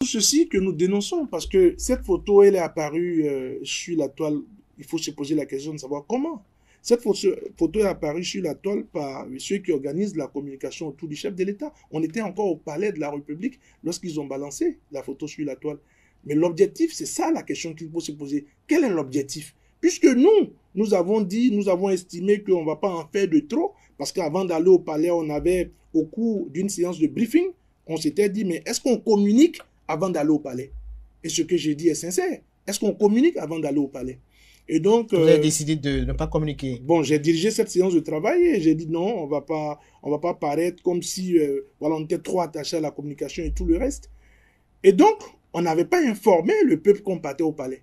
Ceci que nous dénonçons, parce que cette photo, elle est apparue sur la toile. Il faut se poser la question de savoir comment. Cette photo est apparue sur la toile par ceux qui organisent la communication autour du chef de l'État. On était encore au palais de la République lorsqu'ils ont balancé la photo sur la toile. Mais l'objectif, c'est ça la question qu'il faut se poser. Quel est l'objectif? Puisque nous avons dit, nous avons estimé qu'on ne va pas en faire de trop, parce qu'avant d'aller au palais, on avait, au cours d'une séance de briefing, on s'était dit, mais est-ce qu'on communique avant d'aller au palais? Et ce que j'ai dit est sincère. Est-ce qu'on communique avant d'aller au palais? Et donc, vous avez décidé de ne pas communiquer. Bon, j'ai dirigé cette séance de travail et j'ai dit non, on va pas paraître comme si voilà, on était trop attaché à la communication et tout le reste. Et donc, on n'avait pas informé le peuple qu'on partait au palais.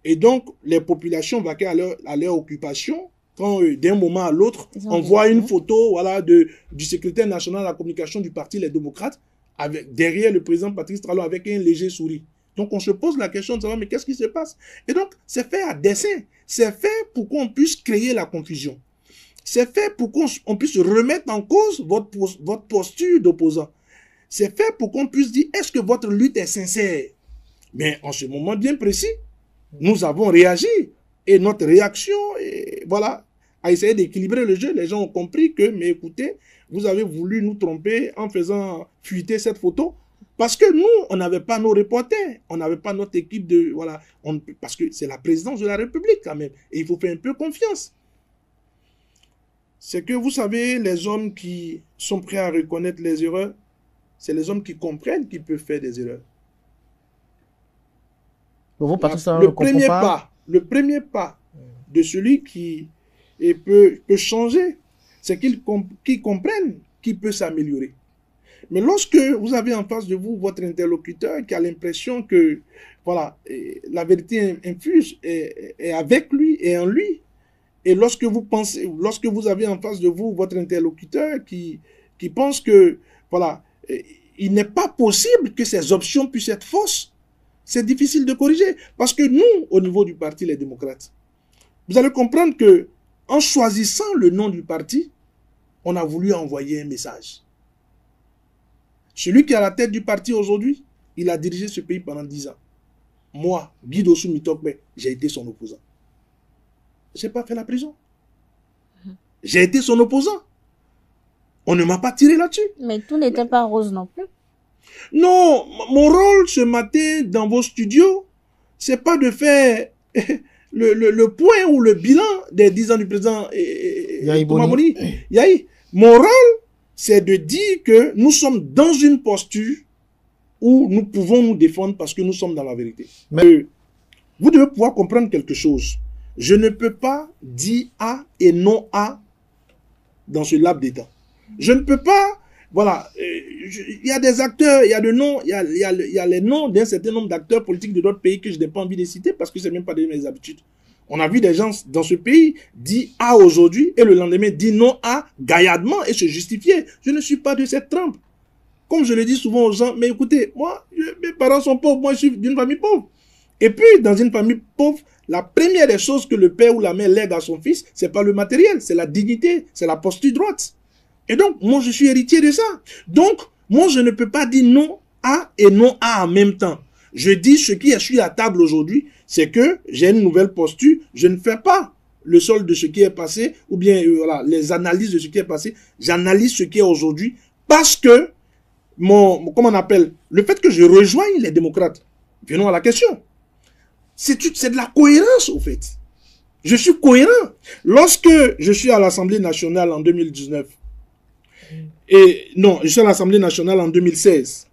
Et donc, les populations vaquaient à leur occupation quand d'un moment à l'autre, on voit une photo voilà, du secrétaire national de la communication du parti Les Démocrates avec, derrière le président Patrice Talon avec un léger sourire. Donc, on se pose la question de savoir, mais qu'est-ce qui se passe? Et donc, c'est fait à dessein. C'est fait pour qu'on puisse créer la confusion. C'est fait pour qu'on puisse remettre en cause votre posture d'opposant. C'est fait pour qu'on puisse dire, est-ce que votre lutte est sincère? Mais en ce moment bien précis, nous avons réagi. Et notre réaction, voilà, a essayé d'équilibrer le jeu. Les gens ont compris que, mais écoutez, vous avez voulu nous tromper en faisant fuiter cette photo. Parce que nous, on n'avait pas nos reporters, on n'avait pas notre équipe de... Voilà, parce que c'est la présidence de la République quand même. Et il faut faire un peu confiance. C'est que vous savez, les hommes qui sont prêts à reconnaître les erreurs, c'est les hommes qui comprennent qu'ils peuvent faire des erreurs. Vous, le premier pas de celui qui peut changer, c'est qu'ils comprennent qu'il peut s'améliorer. Mais lorsque vous avez en face de vous votre interlocuteur qui a l'impression que voilà, la vérité infuse est avec lui et en lui, et lorsque vous avez en face de vous votre interlocuteur qui pense que voilà, il n'est pas possible que ces options puissent être fausses, c'est difficile de corriger. Parce que nous, au niveau du parti Les Démocrates, vous allez comprendre que en choisissant le nom du parti, on a voulu envoyer un message. Celui qui est à la tête du parti aujourd'hui, il a dirigé ce pays pendant 10 ans. Moi, Guy Dossou Mitokbe, j'ai été son opposant. Je n'ai pas fait la prison. J'ai été son opposant. On ne m'a pas tiré là-dessus. Mais tout n'était pas rose non plus. Non, mon rôle ce matin dans vos studios, c'est pas de faire le point ou le bilan des 10 ans du président Yahi. Mon rôle, c'est de dire que nous sommes dans une posture où nous pouvons nous défendre parce que nous sommes dans la vérité. Mais vous devez pouvoir comprendre quelque chose. Je ne peux pas dire A et non A dans ce laps d'état. Je ne peux pas, voilà, il y a des acteurs, il y a des noms, il y a les noms d'un certain nombre d'acteurs politiques de d'autres pays que je n'ai pas envie de citer parce que c'est même pas de mes habitudes. On a vu des gens dans ce pays dire A aujourd'hui et le lendemain dire non A gaillardement et se justifier. Je ne suis pas de cette trempe. Comme je le dis souvent aux gens, mais écoutez, moi, mes parents sont pauvres, moi je suis d'une famille pauvre. Et puis, dans une famille pauvre, la première des choses que le père ou la mère lègue à son fils, c'est pas le matériel, c'est la dignité, c'est la posture droite. Et donc, moi je suis héritier de ça. Donc, moi je ne peux pas dire non A et non A en même temps. Je dis ce qui est sur la table aujourd'hui, c'est que j'ai une nouvelle posture, je ne fais pas le solde de ce qui est passé, ou bien voilà, les analyses de ce qui est passé, j'analyse ce qui est aujourd'hui, parce que comment on appelle, le fait que je rejoigne les démocrates, venons à la question, c'est de la cohérence au fait. Je suis cohérent. Lorsque je suis à l'Assemblée nationale en 2019, et non, je suis à l'Assemblée nationale en 2016.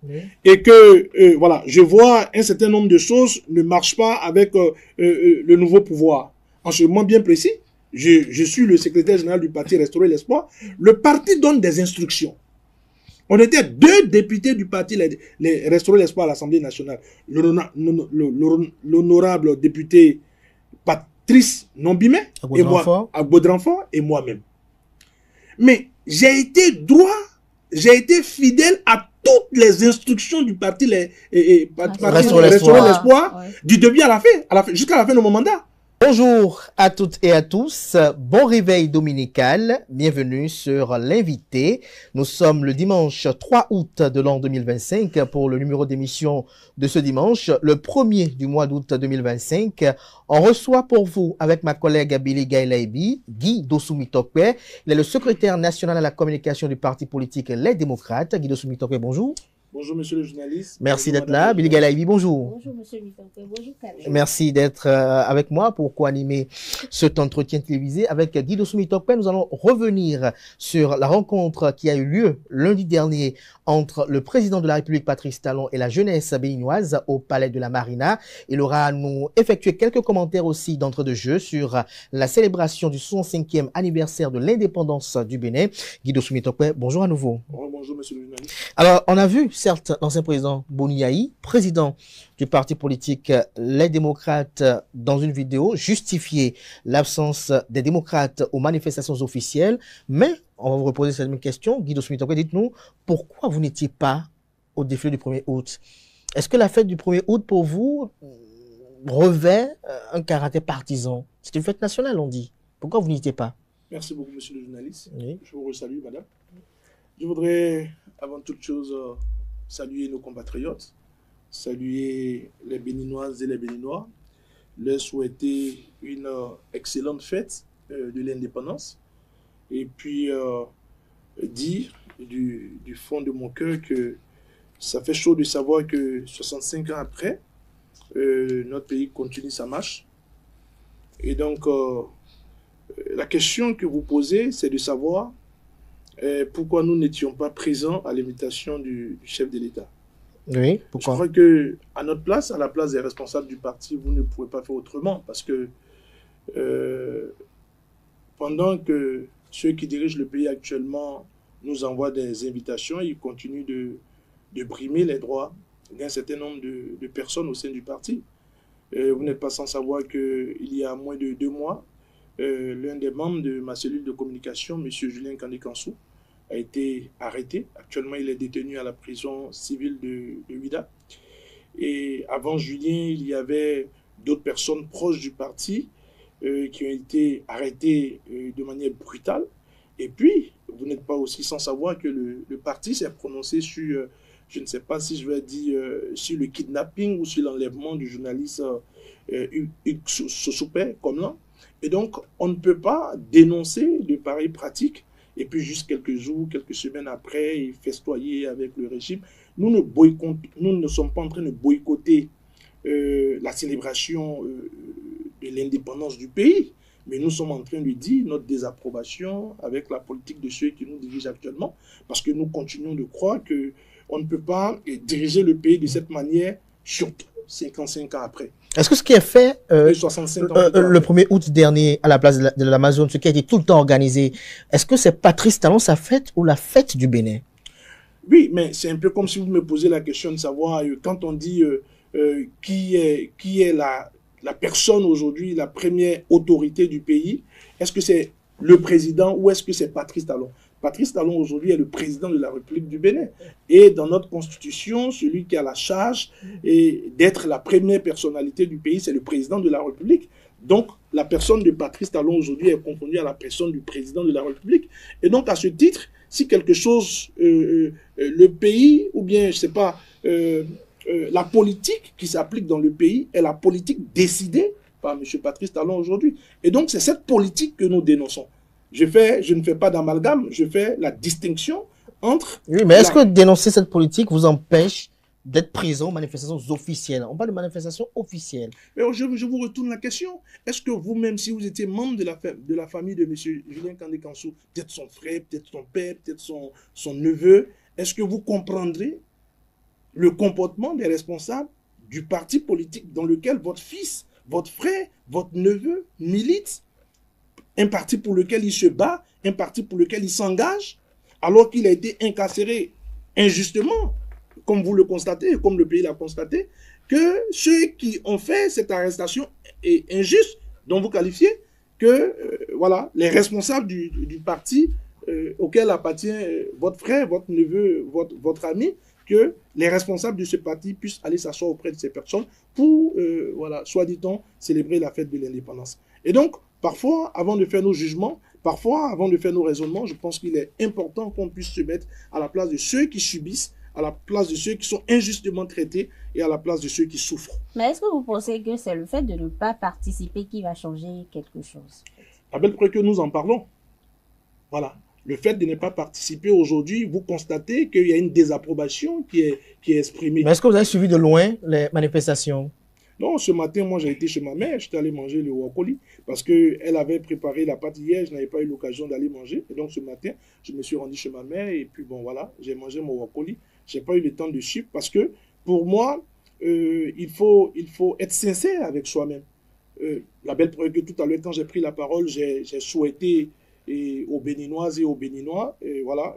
Et que, voilà, je vois un certain nombre de choses ne marchent pas avec le nouveau pouvoir. En ce moment bien précis, je suis le secrétaire général du parti Restaurer l'Espoir. Le parti donne des instructions. On était 2 députés du parti Restaurer l'Espoir à l'Assemblée nationale. L'honorable député Patrice Nombimet, et moi, à Baudrenfort, et moi-même. Mais j'ai été droit, j'ai été fidèle à toutes les instructions du parti Restaurer l'Espoir, du début à la fin jusqu'à la fin de mon mandat. Bonjour à toutes et à tous, bon réveil dominical, bienvenue sur l'invité. Nous sommes le dimanche 3 août de l'an 2025 pour le numéro d'émission de ce dimanche, le 1er du mois d'août 2025. On reçoit pour vous, avec ma collègue Billy Gailaibi, Guy Dossoumitokwe. Il est le secrétaire national à la communication du parti politique Les Démocrates. Guy Dossoumitokwe, bonjour. Bonjour, monsieur le journaliste. Merci d'être là. Billy Gailaibi, bonjour. Bonjour, monsieur Mitokwe. Bonjour, Khaled. Merci d'être avec moi pour co-animer cet entretien télévisé. Avec Guy Dossoumitokwe, nous allons revenir sur la rencontre qui a eu lieu lundi dernier entre le président de la République, Patrice Talon, et la jeunesse béninoise au Palais de la Marina. Il aura nous effectué quelques commentaires aussi d'entre deux jeux sur la célébration du 65e anniversaire de l'indépendance du Bénin. Guy Dossoumitokwe, bonjour à nouveau. Bonjour, monsieur le journaliste. Alors, on a vu, certes, l'ancien président Boniaï, président du parti politique Les Démocrates, dans une vidéo, justifier l'absence des démocrates aux manifestations officielles. Mais, on va vous reposer cette même question. Guy Dossoumitokwe, dites-nous, pourquoi vous n'étiez pas au défilé du 1er août? Est-ce que la fête du 1er août, pour vous, revêt un caractère partisan? C'est une fête nationale, on dit. Pourquoi vous n'y étiez pas? Merci beaucoup, monsieur le journaliste. Oui. Je vous salue, madame. Je voudrais, avant toute chose, saluer nos compatriotes, saluer les Béninoises et les Béninois, leur souhaiter une excellente fête de l'indépendance, et puis dire du fond de mon cœur que ça fait chaud de savoir que 65 ans après, notre pays continue sa marche. Et donc, la question que vous posez, c'est de savoir pourquoi nous n'étions pas présents à l'invitation du chef de l'État. Oui, pourquoi? Je crois qu'à notre place, à la place des responsables du parti, vous ne pouvez pas faire autrement, parce que pendant que ceux qui dirigent le pays actuellement nous envoient des invitations, ils continuent de brimer les droits d'un certain nombre de personnes au sein du parti. Vous n'êtes pas sans savoir qu'il y a moins de 2 mois, l'un des membres de ma cellule de communication, M. Julien Kandé-Kansou, a été arrêté. Actuellement, il est détenu à la prison civile de Ouida. Et avant Julien, il y avait d'autres personnes proches du parti qui ont été arrêtées de manière brutale. Et puis, vous n'êtes pas aussi sans savoir que le parti s'est prononcé sur, je ne sais pas si je vais dire, sur le kidnapping ou sur l'enlèvement du journaliste Sosupé Komlan. Et donc, on ne peut pas dénoncer de pareilles pratiques et puis juste quelques jours, quelques semaines après, festoyer avec le régime. Nous ne sommes pas en train de boycotter la célébration de l'indépendance du pays, mais nous sommes en train de dire notre désapprobation avec la politique de ceux qui nous dirigent actuellement, parce que nous continuons de croire qu'on ne peut pas diriger le pays de cette manière, surtout 55 ans après. Est-ce que ce qui est fait Le 1er août dernier à la place de l'Amazone, ce qui a été tout le temps organisé, est-ce que c'est Patrice Talon sa fête ou la fête du Bénin? Oui, mais c'est un peu comme si vous me posez la question de savoir, quand on dit qui est la personne aujourd'hui, la première autorité du pays, est-ce que c'est le président ou est-ce que c'est Patrice Talon? Patrice Talon aujourd'hui est le président de la République du Bénin. Et dans notre constitution, celui qui a la charge d'être la première personnalité du pays, c'est le président de la République. Donc, la personne de Patrice Talon aujourd'hui est confondue à la personne du président de la République. Et donc, à ce titre, si quelque chose, le pays, ou bien, je ne sais pas, la politique qui s'applique dans le pays est la politique décidée par M. Patrice Talon aujourd'hui. Et donc, c'est cette politique que nous dénonçons. Je ne fais pas d'amalgame, je fais la distinction entre... Oui, mais est-ce que dénoncer cette politique vous empêche d'être présent aux manifestations officielles? On parle de manifestations officielles. Mais je vous retourne la question. Est-ce que vous-même, si vous étiez membre de la famille de M. Julien Kandé-Kansou, peut-être son frère, peut-être son père, peut-être son neveu, est-ce que vous comprendrez le comportement des responsables du parti politique dans lequel votre fils, votre frère, votre neveu militent? Un parti pour lequel il se bat, un parti pour lequel il s'engage, alors qu'il a été incarcéré injustement, comme vous le constatez, comme le pays l'a constaté, que ceux qui ont fait cette arrestation est injuste, dont vous qualifiez, que voilà, les responsables du parti auquel appartient votre frère, votre neveu, votre ami, que les responsables de ce parti puissent aller s'asseoir auprès de ces personnes pour, voilà, soit dit-on, célébrer la fête de l'indépendance. Et donc, parfois, avant de faire nos jugements, parfois, avant de faire nos raisonnements, je pense qu'il est important qu'on puisse se mettre à la place de ceux qui subissent, à la place de ceux qui sont injustement traités et à la place de ceux qui souffrent. Mais est-ce que vous pensez que c'est le fait de ne pas participer qui va changer quelque chose? À belle preuve que nous en parlons. Voilà. Le fait de ne pas participer aujourd'hui, vous constatez qu'il y a une désapprobation qui est exprimée. Mais est-ce que vous avez suivi de loin les manifestations? Non, ce matin, moi, j'ai été chez ma mère, j'étais allé manger le wakoli parce qu'elle avait préparé la pâte hier, je n'avais pas eu l'occasion d'aller manger. Et donc, ce matin, je me suis rendu chez ma mère et puis, bon, voilà, j'ai mangé mon wakoli. Je n'ai pas eu le temps de suivre parce que, pour moi, il faut être sincère avec soi-même. La belle preuve que tout à l'heure, quand j'ai pris la parole, j'ai souhaité aux Béninoises et aux Béninois, voilà,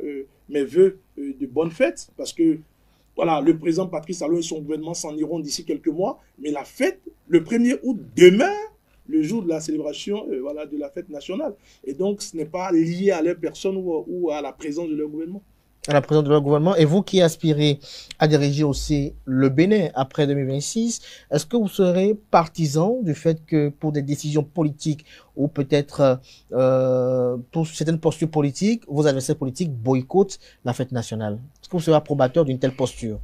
mes vœux de bonne fête parce que, voilà, le président Patrice Talon et son gouvernement s'en iront d'ici quelques mois, mais la fête, le 1er août, demain, le jour de la célébration voilà, de la fête nationale. Et donc, ce n'est pas lié à leur personne ou à la présence de leur gouvernement. À la présence de leur gouvernement. Et vous qui aspirez à diriger aussi le Bénin après 2026, est-ce que vous serez partisan du fait que pour des décisions politiques ou peut-être pour certaines postures politiques, vos adversaires politiques boycottent la fête nationale? Est-ce que vous serez approbateur d'une telle posture?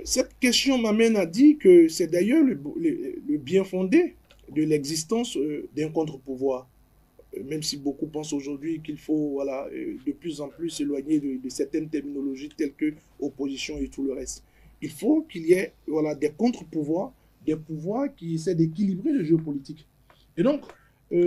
Cette question m'amène à dire que c'est d'ailleurs le bien fondé de l'existence d'un contre-pouvoir. Même si beaucoup pensent aujourd'hui qu'il faut voilà, de plus en plus s'éloigner de certaines terminologies telles que opposition et tout le reste. Il faut qu'il y ait voilà, des contre-pouvoirs, des pouvoirs qui essaient d'équilibrer le jeu politique. Et donc,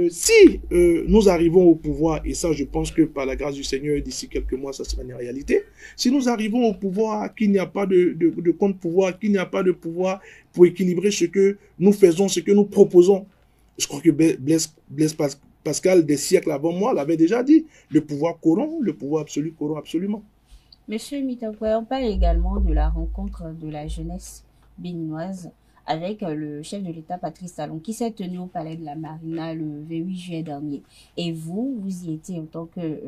si nous arrivons au pouvoir, et ça je pense que par la grâce du Seigneur, d'ici quelques mois, ça sera une réalité, si nous arrivons au pouvoir, qu'il n'y a pas de contre-pouvoir, qu'il n'y a pas de pouvoir pour équilibrer ce que nous faisons, ce que nous proposons, je crois que Blaise Pascal, des siècles avant moi, l'avait déjà dit. Le pouvoir corrompt, le pouvoir absolu corrompt absolument. Monsieur Mitankwe, on parle également de la rencontre de la jeunesse béninoise avec le chef de l'État, Patrice Talon, qui s'est tenu au Palais de la Marina le 28 juillet dernier. Et vous y étiez en tant que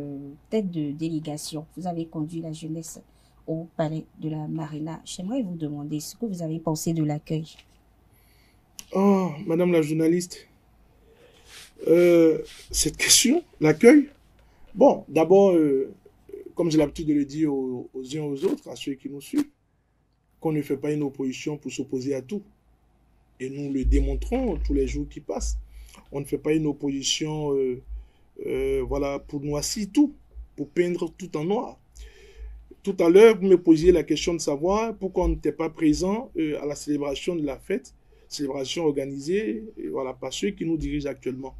tête de délégation. Vous avez conduit la jeunesse au Palais de la Marina. J'aimerais vous demander ce que vous avez pensé de l'accueil. Oh, madame la journaliste, cette question, l'accueil, bon, d'abord, comme j'ai l'habitude de le dire aux uns aux autres, à ceux qui nous suivent, qu'on ne fait pas une opposition pour s'opposer à tout. Et nous le démontrons tous les jours qui passent. On ne fait pas une opposition voilà, pour noircir tout, pour peindre tout en noir. Tout à l'heure, vous me posiez la question de savoir pourquoi on n'était pas présent à la célébration de la fête, célébration organisée voilà, par ceux qui nous dirigent actuellement.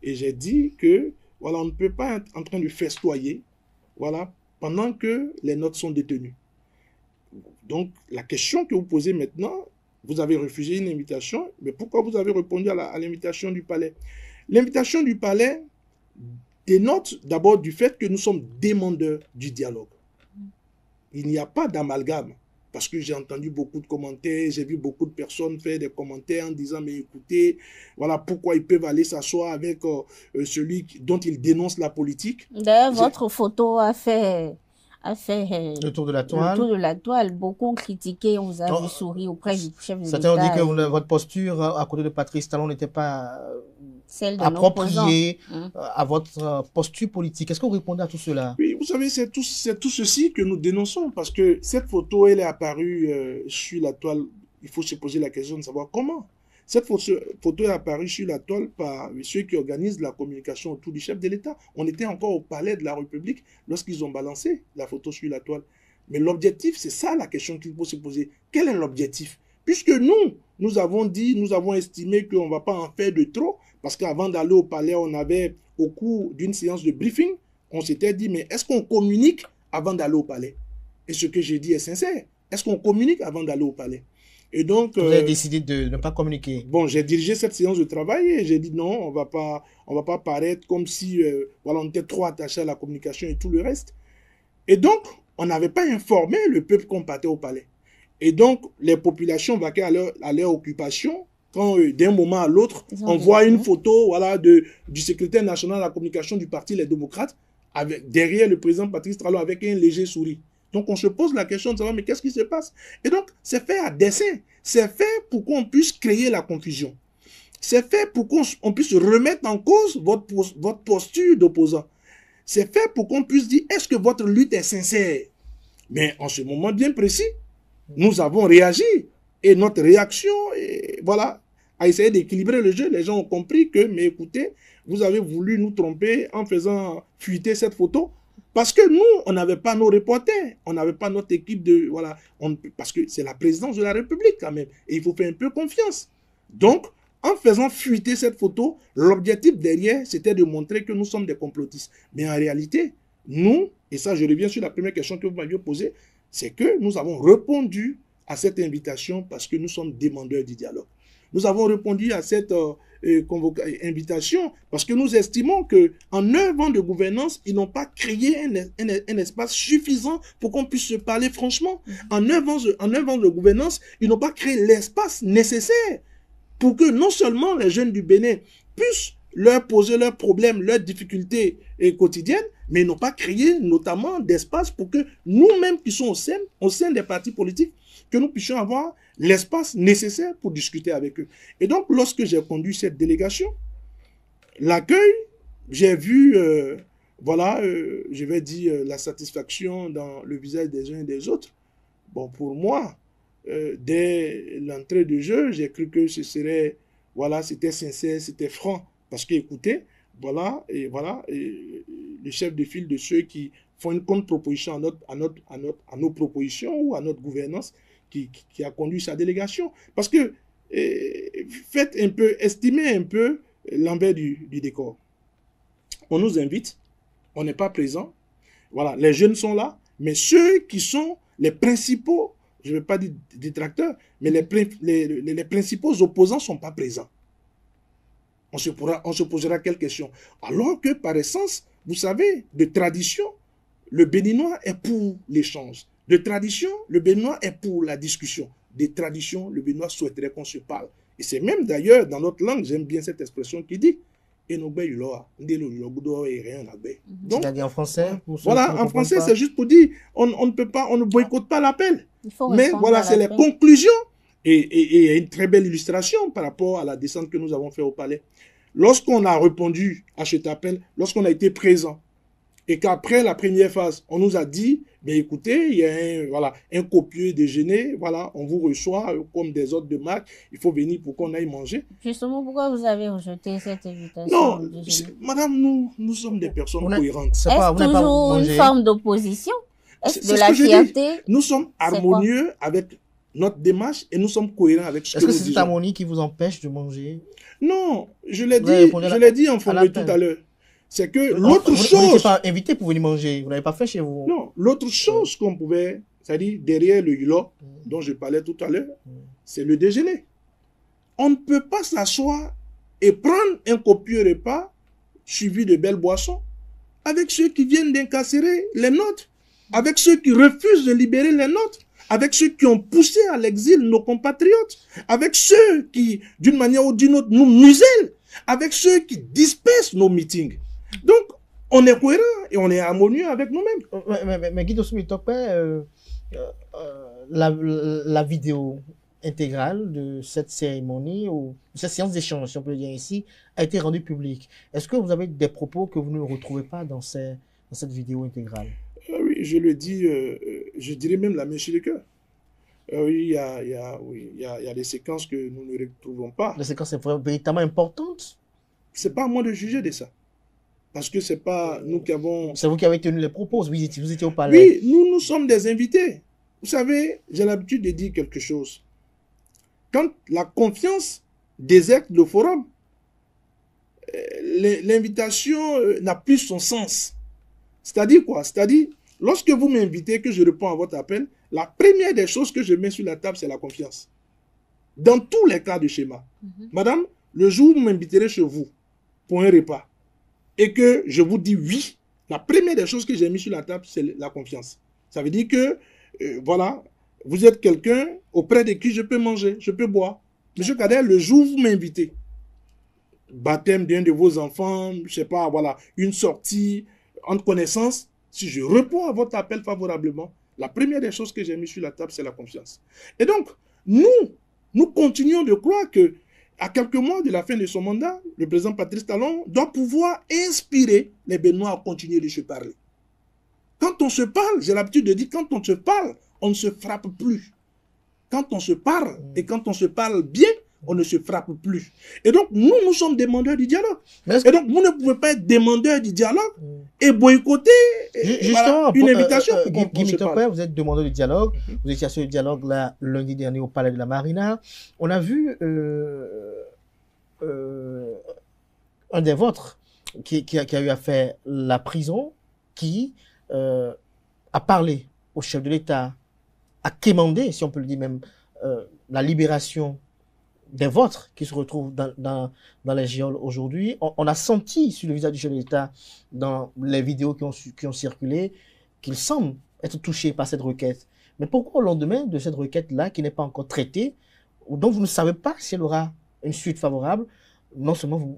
Et j'ai dit que voilà, on ne peut pas être en train de festoyer voilà, pendant que les notes sont détenues. Donc, la question que vous posez maintenant, vous avez refusé une invitation, mais pourquoi vous avez répondu à l'invitation du palais? L'invitation du palais dénote d'abord du fait que nous sommes demandeurs du dialogue. Il n'y a pas d'amalgame. Parce que j'ai entendu beaucoup de commentaires, j'ai vu beaucoup de personnes faire des commentaires en disant, mais écoutez, voilà pourquoi ils peuvent aller s'asseoir avec celui dont ils dénoncent la politique. D'ailleurs, votre photo a fait le tour de la toile. Le tour de la toile. Beaucoup ont critiqué, on vous a vu sourire auprès du chef de l'État. Certains ont dit que votre posture à côté de Patrice Talon n'était pas celle de appropriée à votre posture politique. Est-ce que vous répondez à tout cela? Oui, vous savez, c'est tout ceci que nous dénonçons, parce que cette photo, elle est apparue sur la toile. Il faut se poser la question de savoir comment. Cette photo est apparue sur la toile par ceux qui organisent la communication autour du chef de l'État. On était encore au palais de la République lorsqu'ils ont balancé la photo sur la toile. Mais l'objectif, c'est ça la question qu'il faut se poser. Quel est l'objectif? Puisque nous avons dit, nous avons estimé qu'on ne va pas en faire de trop, parce qu'avant d'aller au palais, on avait, au cours d'une séance de briefing, on s'était dit, mais est-ce qu'on communique avant d'aller au palais? Et ce que j'ai dit est sincère. Est-ce qu'on communique avant d'aller au palais? Et donc, vous avez décidé de ne pas communiquer. Bon, j'ai dirigé cette séance de travail et j'ai dit non, on va pas paraître comme si voilà, on était trop attaché à la communication et tout le reste. Et donc, on n'avait pas informé le peuple qu'on partait au palais. Et donc, les populations vaquaient à leur occupation quand d'un moment à l'autre, on voit une photo voilà, du secrétaire national de la communication du parti Les Démocrates avec, derrière le président Patrice Talon avec un léger sourire. Donc, on se pose la question de savoir, mais qu'est-ce qui se passe? Et donc, c'est fait à dessein. C'est fait pour qu'on puisse créer la confusion. C'est fait pour qu'on puisse remettre en cause votre posture d'opposant. C'est fait pour qu'on puisse dire, est-ce que votre lutte est sincère? Mais en ce moment bien précis, nous avons réagi. Et notre réaction, voilà, a essayé d'équilibrer le jeu. Les gens ont compris que, mais écoutez, vous avez voulu nous tromper en faisant fuiter cette photo. Parce que nous, on n'avait pas nos reporters, on n'avait pas notre équipe de... Voilà, parce que c'est la présidence de la République quand même. Et il faut faire un peu confiance. Donc, en faisant fuiter cette photo, l'objectif derrière, c'était de montrer que nous sommes des complotistes. Mais en réalité, nous, et ça je reviens sur la première question que vous m'aviez posée, c'est que nous avons répondu à cette invitation parce que nous sommes demandeurs du dialogue. Nous avons répondu à cette invitation parce que nous estimons qu'en 9 ans de gouvernance, ils n'ont pas créé un espace suffisant pour qu'on puisse se parler franchement. En 9 ans de gouvernance, ils n'ont pas créé l'espace nécessaire pour que non seulement les jeunes du Bénin puissent leur poser leurs problèmes, leurs difficultés quotidiennes, mais ils n'ont pas créé notamment d'espace pour que nous-mêmes qui sommes au sein des partis politiques, que nous puissions avoir l'espace nécessaire pour discuter avec eux. Et donc, lorsque j'ai conduit cette délégation, l'accueil, j'ai vu, voilà, je vais dire, la satisfaction dans le visage des uns et des autres. Bon, pour moi, dès l'entrée de jeu, j'ai cru que ce serait, voilà, c'était sincère, c'était franc. Parce que, écoutez, voilà, et le chef de file de ceux qui font une contre-proposition à nos propositions ou à notre gouvernance qui a conduit sa délégation. Parce que, faites un peu, estimez un peu l'envers du décor. On nous invite, on n'est pas présent. Voilà, les jeunes sont là, mais ceux qui sont les principaux, je ne vais pas dire détracteurs, mais les principaux opposants ne sont pas présents. On se posera quelques questions. Alors que, par essence, vous savez, de tradition, le Béninois est pour l'échange. De tradition, le Béninois est pour la discussion. De tradition, le Béninois souhaiterait qu'on se parle. Et c'est même d'ailleurs, dans notre langue, j'aime bien cette expression qui dit donc, c'est-à-dire en français, voilà, en français, c'est juste pour dire, on ne peut pas, on ne boycotte pas l'appel. Mais voilà, c'est les conclusions. Et une très belle illustration par rapport à la descente que nous avons fait au palais. Lorsqu'on a répondu à cet appel, lorsqu'on a été présent, et qu'après la première phase, on nous a dit, mais écoutez, il y a un copieux déjeuner, voilà, on vous reçoit comme des hôtes de marque, il faut venir pour qu'on aille manger. Justement, pourquoi vous avez rejeté cette invitation? Non, madame, nous sommes des personnes cohérentes. Est-ce toujours une forme d'opposition? Est-ce de la fierté? Nous sommes harmonieux avec notre démarche et nous sommes cohérents avec ce que nous disons. Est-ce que c'est cette harmonie qui vous empêche de manger? Non, je l'ai dit en forme tout à l'heure. C'est que l'autre chose... Vous n'étiez pas invité pour venir manger, vous n'avez pas fait chez vous. Non, l'autre chose qu'on pouvait, c'est-à-dire derrière le Yulo, dont je parlais tout à l'heure, c'est le déjeuner. On ne peut pas s'asseoir et prendre un copieux repas suivi de belles boissons avec ceux qui viennent d'incarcérer les nôtres, avec ceux qui refusent de libérer les nôtres, avec ceux qui ont poussé à l'exil nos compatriotes, avec ceux qui, d'une manière ou d'une autre, nous musellent, avec ceux qui dispersent nos meetings. Donc, on est cohérent et on est harmonieux avec nous-mêmes. Mais Guido Soumitokpe, la vidéo intégrale de cette cérémonie, ou cette séance d'échange, si on peut le dire ici, a été rendue publique. Est-ce que vous avez des propos que vous ne retrouvez pas dans cette vidéo intégrale? Oui, je le dis, je dirais même la main sur le cœur. Oui, il y a des séquences que nous ne retrouvons pas. Les séquences sont véritablement importantes. C'est pas à moi de juger de ça. Parce que c'est pas nous qui avons... C'est vous qui avez tenu les propos, vous étiez au palais. Oui, nous sommes des invités. Vous savez, j'ai l'habitude de dire quelque chose. Quand la confiance déserte le forum, l'invitation n'a plus son sens. C'est-à-dire quoi? C'est-à-dire, lorsque vous m'invitez, que je réponds à votre appel, la première des choses que je mets sur la table, c'est la confiance. Dans tous les cas de schéma. Madame, le jour où vous m'inviterez chez vous pour un repas, et que je vous dis oui, la première des choses que j'ai mis sur la table, c'est la confiance. Ça veut dire que, voilà, vous êtes quelqu'un auprès de qui je peux manger, je peux boire. Monsieur Kader, le jour où vous m'invitez, baptême d'un de vos enfants, je sais pas, voilà, une sortie, en connaissance, si je réponds à votre appel favorablement, La première des choses que j'ai mis sur la table, c'est la confiance. Et donc, nous continuons de croire que à quelques mois de la fin de son mandat, le président Patrice Talon doit pouvoir inspirer les Béninois à continuer de se parler. Quand on se parle, j'ai l'habitude de dire, quand on se parle, on ne se frappe plus. Quand on se parle et quand on se parle bien, on ne se frappe plus. Et donc, nous sommes demandeurs du dialogue. Et donc, vous ne pouvez pas être demandeur du dialogue et boycotter justement, une invitation pour Guy Mitopoué, vous êtes demandeur du dialogue. Vous étiez à ce dialogue-là lundi dernier au Palais de la Marina. On a vu un des vôtres qui a eu à faire la prison, qui a parlé au chef de l'État, a quémandé, si on peut le dire même, la libération des vôtres qui se retrouvent dans les geôles aujourd'hui. On a senti sur le visage du chef de l'État, dans les vidéos qui ont circulé, qu'il semble être touché par cette requête. Mais pourquoi au lendemain de cette requête-là, qui n'est pas encore traitée, dont vous ne savez pas si elle aura une suite favorable, non seulement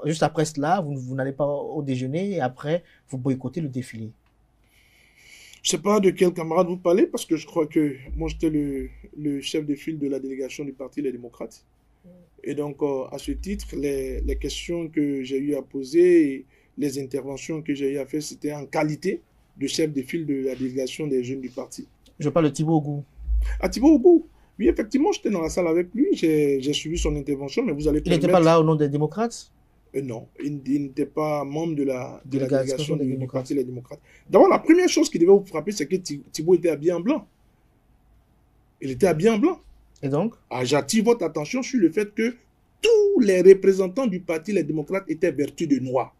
juste après cela, vous n'allez pas au déjeuner et après, vous boycottez le défilé? Je ne sais pas de quel camarade vous parlez, parce que je crois que moi, j'étais le chef de file de la délégation du Parti Les Démocrates. Et donc, à ce titre, les questions que j'ai eu à poser, et les interventions que j'ai eu à faire, c'était en qualité de chef de file de la délégation des jeunes du parti. Je parle de Thibaut Ogou. Ah, Thibaut Ogou. Oui, effectivement, j'étais dans la salle avec lui, j'ai suivi son intervention, mais vous allez permettre... Il n'était pas là au nom des démocrates? Non, il n'était pas membre de la délégation du Parti Les Démocrates. D'abord, la première chose qui devait vous frapper, c'est que Thibaut était habillé en blanc. Il était habillé en blanc. Et donc? J'attire votre attention sur le fait que tous les représentants du Parti Les Démocrates étaient vêtus de noir.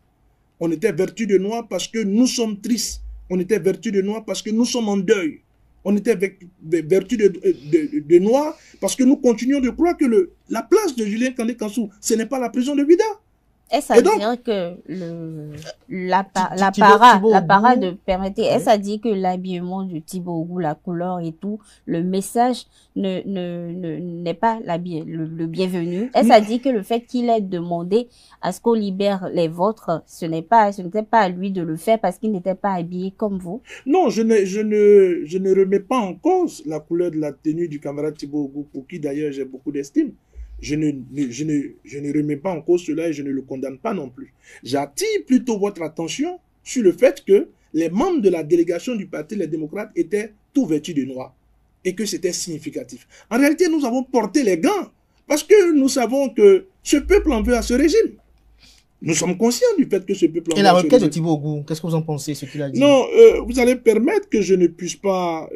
On était vêtus de noir parce que nous sommes tristes. On était vêtus de noir parce que nous sommes en deuil. On était vêtus de noir parce que nous continuons de croire que la place de Julien Kandé-Kansou, ce n'est pas la prison de Vida. Est-ce à dire que la parade permettait, est-ce à dire que l'habillement de Thibaut Ogou, la couleur et tout, le message n'est pas le bienvenu? Est-ce à dire que le fait qu'il ait demandé à ce qu'on libère les vôtres, ce n'était pas à lui de le faire parce qu'il n'était pas habillé comme vous? Non, je ne remets pas en cause la couleur de la tenue du camarade Thibaut Ogou, pour qui d'ailleurs j'ai beaucoup d'estime. Je ne remets pas en cause cela et je ne le condamne pas non plus. J'attire plutôt votre attention sur le fait que les membres de la délégation du Parti Les Démocrates étaient tout vêtus de noir et que c'était significatif. En réalité, nous avons porté les gants parce que nous savons que ce peuple en veut à ce régime. Nous sommes conscients du fait que ce peuple en veut à ce régime. Et la requête de Thibaut Ogou, qu'est-ce que vous en pensez, ce qu'il a dit? Non, vous allez permettre que je ne puisse pas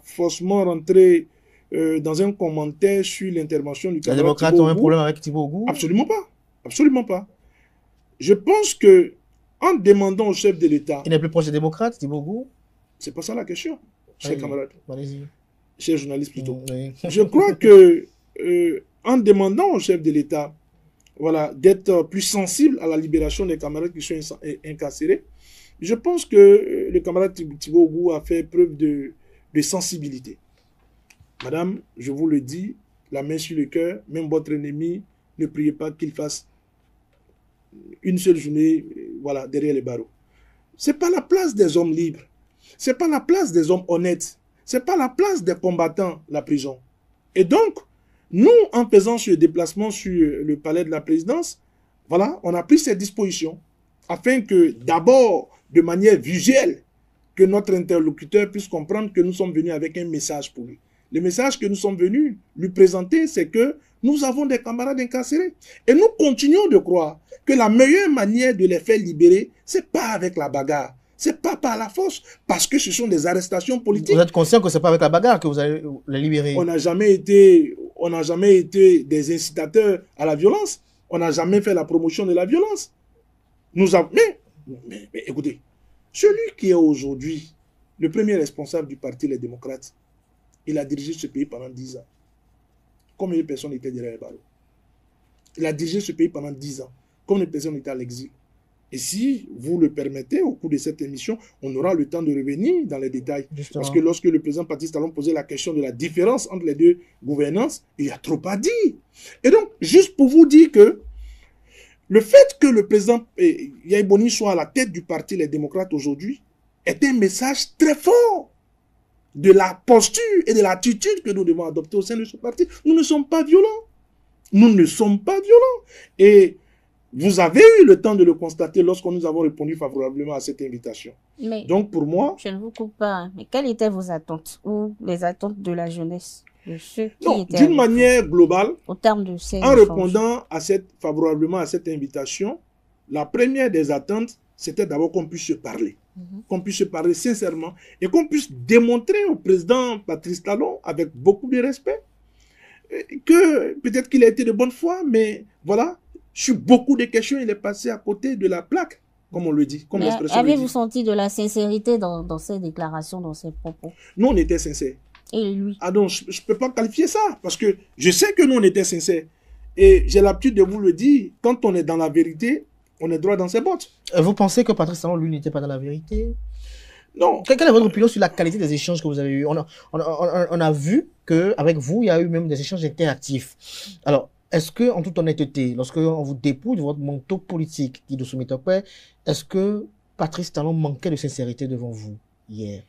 forcément rentrer dans un commentaire sur l'intervention du camarade. Les démocrates ont un problème avec Thibaut Ogou? Absolument pas. Absolument pas. Je pense que en demandant au chef de l'État... Il n'est plus proche des démocrates, Thibaut Ogou? C'est pas ça la question, cher camarade. Allez-y. Cher journaliste plutôt. Oui. Je crois que en demandant au chef de l'État d'être plus sensible à la libération des camarades qui sont incarcérés, je pense que le camarade Thibaut Ogou a fait preuve de sensibilité. Madame, je vous le dis, la main sur le cœur, même votre ennemi, ne priez pas qu'il fasse une seule journée derrière les barreaux. Ce n'est pas la place des hommes libres. Ce n'est pas la place des hommes honnêtes. Ce n'est pas la place des combattants, la prison. Et donc, nous, en faisant ce déplacement sur le palais de la présidence, on a pris ces dispositions afin que, d'abord, de manière visuelle, que notre interlocuteur puisse comprendre que nous sommes venus avec un message pour lui. Le message que nous sommes venus lui présenter, c'est que nous avons des camarades incarcérés. Et nous continuons de croire que la meilleure manière de les faire libérer, ce n'est pas avec la bagarre. Ce n'est pas par la force, parce que ce sont des arrestations politiques. Vous êtes conscient que ce n'est pas avec la bagarre que vous allez les libérer? On n'a jamais été des incitateurs à la violence. On n'a jamais fait la promotion de la violence. Mais écoutez, celui qui est aujourd'hui le premier responsable du Parti Les Démocrates, il a dirigé ce pays pendant 10 ans. Combien de personnes étaient derrière les barreaux? Il a dirigé ce pays pendant 10 ans. Combien de personnes étaient à l'exil? Et si vous le permettez, au cours de cette émission, on aura le temps de revenir dans les détails. Justement. Parce que lorsque le président Patrice Talon posait la question de la différence entre les deux gouvernances, il y a trop à dire. Et donc, juste pour vous dire que le fait que le président Yahya Boni soit à la tête du Parti Les Démocrates aujourd'hui est un message très fort de la posture et de l'attitude que nous devons adopter au sein de ce parti. Nous ne sommes pas violents. Nous ne sommes pas violents. Et vous avez eu le temps de le constater lorsque nous avons répondu favorablement à cette invitation. Mais donc pour moi... Je ne vous coupe pas, hein, mais quelles étaient vos attentes ou les attentes de la jeunesse, de ceux qui Non, étaient d'une manière globale, au terme de ces en échanges. répondant favorablement à cette invitation, la première des attentes, c'était d'abord qu'on puisse se parler. Qu'on puisse se parler sincèrement et qu'on puisse démontrer au président Patrice Talon, avec beaucoup de respect, que peut-être qu'il a été de bonne foi, mais voilà, sur beaucoup de questions, il est passé à côté de la plaque, comme on le dit, comme l'expression le dit. Avez-vous senti de la sincérité dans ces déclarations, dans ces propos? Nous, on était sincères. Et lui? Ah non, je ne peux pas qualifier ça, parce que je sais que nous, on était sincères. Et j'ai l'habitude de vous le dire, quand on est dans la vérité, on est droit dans ses bottes. Vous pensez que Patrice Talon, lui, n'était pas dans la vérité? Non. Quelle est votre opinion sur la qualité des échanges que vous avez eus? On a vu qu'avec vous, il y a eu même des échanges interactifs. Alors, est-ce que, en toute honnêteté, lorsque on vous dépouille de votre manteau politique, Guido Soumitokwe, est-ce que Patrice Talon manquait de sincérité devant vous hier?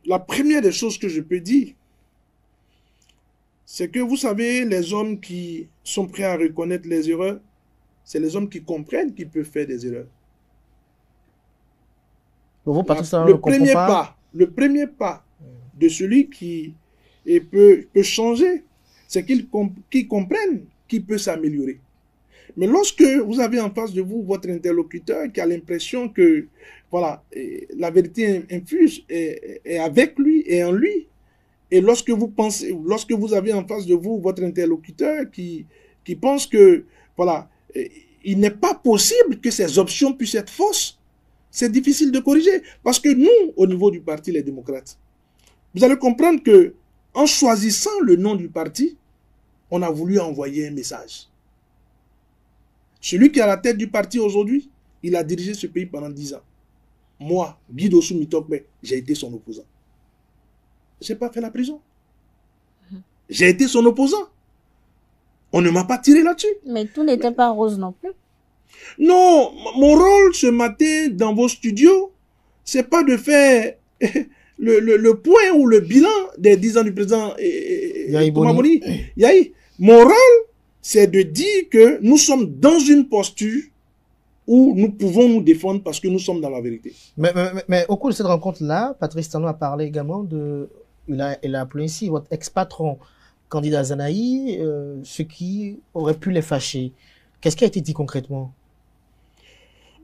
La première des choses que je peux dire, c'est que vous savez, les hommes qui sont prêts à reconnaître les erreurs, c'est les hommes qui comprennent qu'ils peuvent faire des erreurs. Vous, Patrice Talon, le premier pas de celui qui peut changer, c'est qu'il comprenne qu'il peut s'améliorer. Mais lorsque vous avez en face de vous votre interlocuteur qui a l'impression que voilà, la vérité infuse est avec lui et en lui, et lorsque vous avez en face de vous votre interlocuteur qui pense que voilà, il n'est pas possible que ces options puissent être fausses, c'est difficile de corriger. Parce que nous, au niveau du parti Les Démocrates, vous allez comprendre que en choisissant le nom du parti, on a voulu envoyer un message. Celui qui est à la tête du parti aujourd'hui, il a dirigé ce pays pendant 10 ans. Moi, Guido Soumitokwe, j'ai été son opposant. Je n'ai pas fait la prison. J'ai été son opposant. On ne m'a pas tiré là-dessus. Mais tout n'était pas rose non plus. Non, mon rôle ce matin dans vos studios, c'est pas de faire le point ou le bilan des 10 ans du président Yahi. Mon rôle, c'est de dire que nous sommes dans une posture où nous pouvons nous défendre parce que nous sommes dans la vérité. Mais au cours de cette rencontre-là, Patrice Talon a parlé également de... Il a appelé ainsi votre ex-patron, candidat Zanaï, ce qui aurait pu les fâcher. Qu'est-ce qui a été dit concrètement?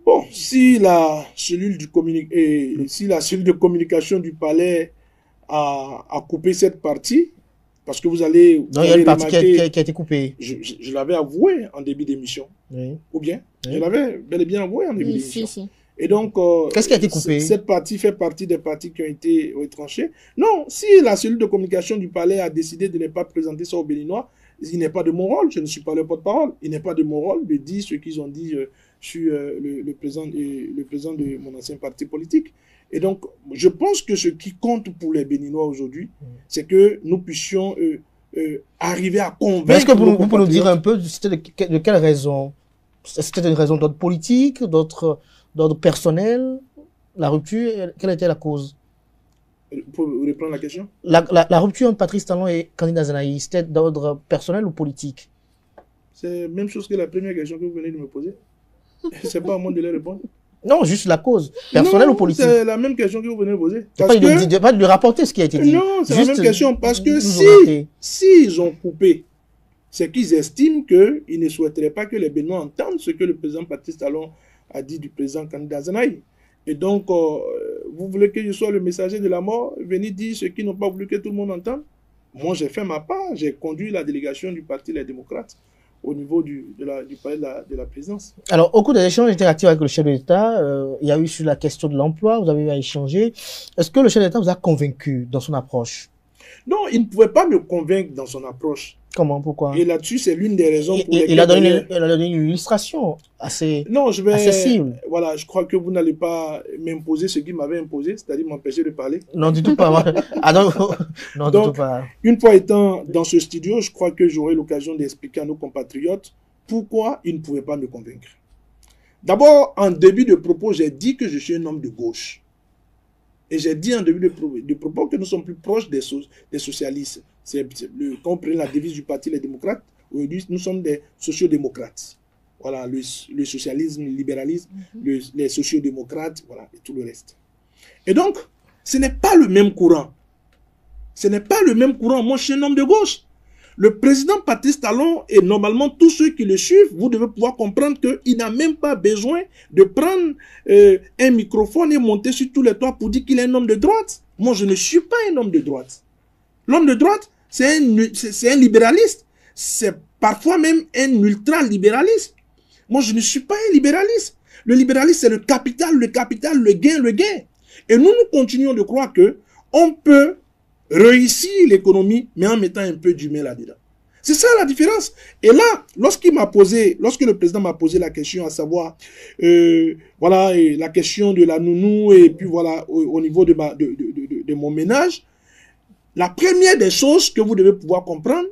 Bon, si la cellule de communication du palais a coupé cette partie, parce que vous allez... Non, il y a une partie qui a été coupée. Je l'avais avoué en début d'émission. Oui. Ou bien? Oui. Je l'avais bel et bien avoué en début d'émission. Si. Et donc... Qu'est-ce qui a été coupé? Cette partie fait partie des parties qui ont été retranchées. Non, si la cellule de communication du palais a décidé de ne pas présenter ça aux Béninois, il n'est pas de mon rôle, je ne suis pas le porte-parole. Il n'est pas de mon rôle de dire ce qu'ils ont dit sur le président de mon ancien parti politique. Et donc, je pense que ce qui compte pour les Béninois aujourd'hui, c'est que nous puissions arriver à convaincre... Est-ce que vous pouvez nous dire un peu de quelle raison? C'était une raison d'ordre politique, d'ordre personnel? La rupture, quelle était la cause? Pour reprendre la question? La rupture entre Patrice Talon et candidat Zanaï, c'était d'ordre personnel ou politique? C'est la même chose que la première question que vous venez de me poser. C'est pas à moi de les répondre. Non, juste la cause. Personnelle ou politique? C'est la même question que vous venez de poser. Pas de lui rapporter ce qui a été dit. Non, c'est la même question. Parce que si ils ont coupé, c'est qu'ils estiment qu'ils ne souhaiteraient pas que les Béninois entendent ce que le président Patrice Talon a dit du président candidat Zanaï. Et donc, vous voulez que je sois le messager de la mort, venir dire ce qu'ils n'ont pas voulu que tout le monde entende? Moi, j'ai fait ma part. J'ai conduit la délégation du Parti Les Démocrates au niveau du palais de la présidence. Alors, au cours des échanges interactifs avec le chef de l'État, il y a eu sur la question de l'emploi, vous avez eu à échanger. Est-ce que le chef de l'État vous a convaincu dans son approche? Non, il ne pouvait pas me convaincre dans son approche. Comment? Pourquoi? Et là-dessus, c'est l'une des raisons pour lesquelles... Il a donné une illustration assez cible. Voilà, je crois que vous n'allez pas m'imposer ce qu'il m'avait imposé, c'est-à-dire m'empêcher de parler. Non, du tout pas. Non, donc, du tout pas. Une fois étant dans ce studio, je crois que j'aurai l'occasion d'expliquer à nos compatriotes pourquoi ils ne pouvaient pas me convaincre. D'abord, en début de propos, j'ai dit que je suis un homme de gauche. Et j'ai dit en début de propos que nous sommes plus proches des socialistes. Quand on prend la devise du Parti Les Démocrates, aujourd'hui, nous sommes des sociodémocrates. Voilà, le socialisme, le libéralisme, les sociodémocrates, voilà, et tout le reste. Et donc, ce n'est pas le même courant. Ce n'est pas le même courant. Moi, je suis un homme de gauche. Le président Patrice Talon et normalement tous ceux qui le suivent, vous devez pouvoir comprendre qu'il n'a même pas besoin de prendre un microphone et monter sur tous les toits pour dire qu'il est un homme de droite. Moi, je ne suis pas un homme de droite. L'homme de droite, c'est un libéraliste. C'est parfois même un ultra-libéraliste. Moi, je ne suis pas un libéraliste. Le libéralisme, c'est le capital, le gain, le gain. Et nous continuons de croire que on peut réussir l'économie, mais en mettant un peu d'humain là-dedans. C'est ça la différence. Et là, lorsque le président m'a posé la question, à savoir, voilà, et la question de la nounou, et puis voilà, au niveau de mon ménage, la première des choses que vous devez pouvoir comprendre,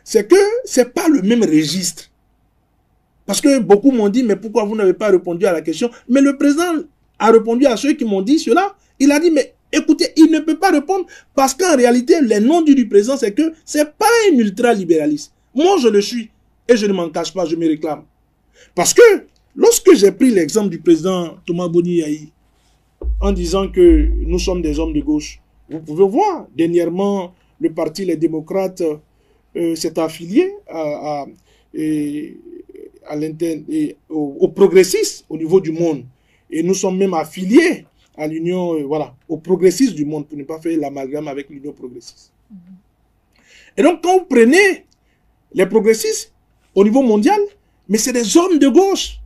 c'est que c'est pas le même registre. Parce que beaucoup m'ont dit, mais pourquoi vous n'avez pas répondu à la question? Mais le président a répondu à ceux qui m'ont dit cela. Il a dit, mais écoutez, il ne peut pas répondre parce qu'en réalité, les non-dits du président, c'est que c'est pas un ultra-libéraliste. Moi, je le suis et je ne m'en cache pas, je me réclame. Parce que lorsque j'ai pris l'exemple du président Thomas Boni Yayi en disant que nous sommes des hommes de gauche, vous pouvez voir, dernièrement, le parti Les Démocrates s'est affilié aux progressistes au niveau du monde. Et nous sommes même affiliés à l'union, voilà, aux progressistes du monde, pour ne pas faire l'amalgame avec l'union progressiste. Et donc, quand vous prenez les progressistes au niveau mondial, mais c'est des hommes de gauche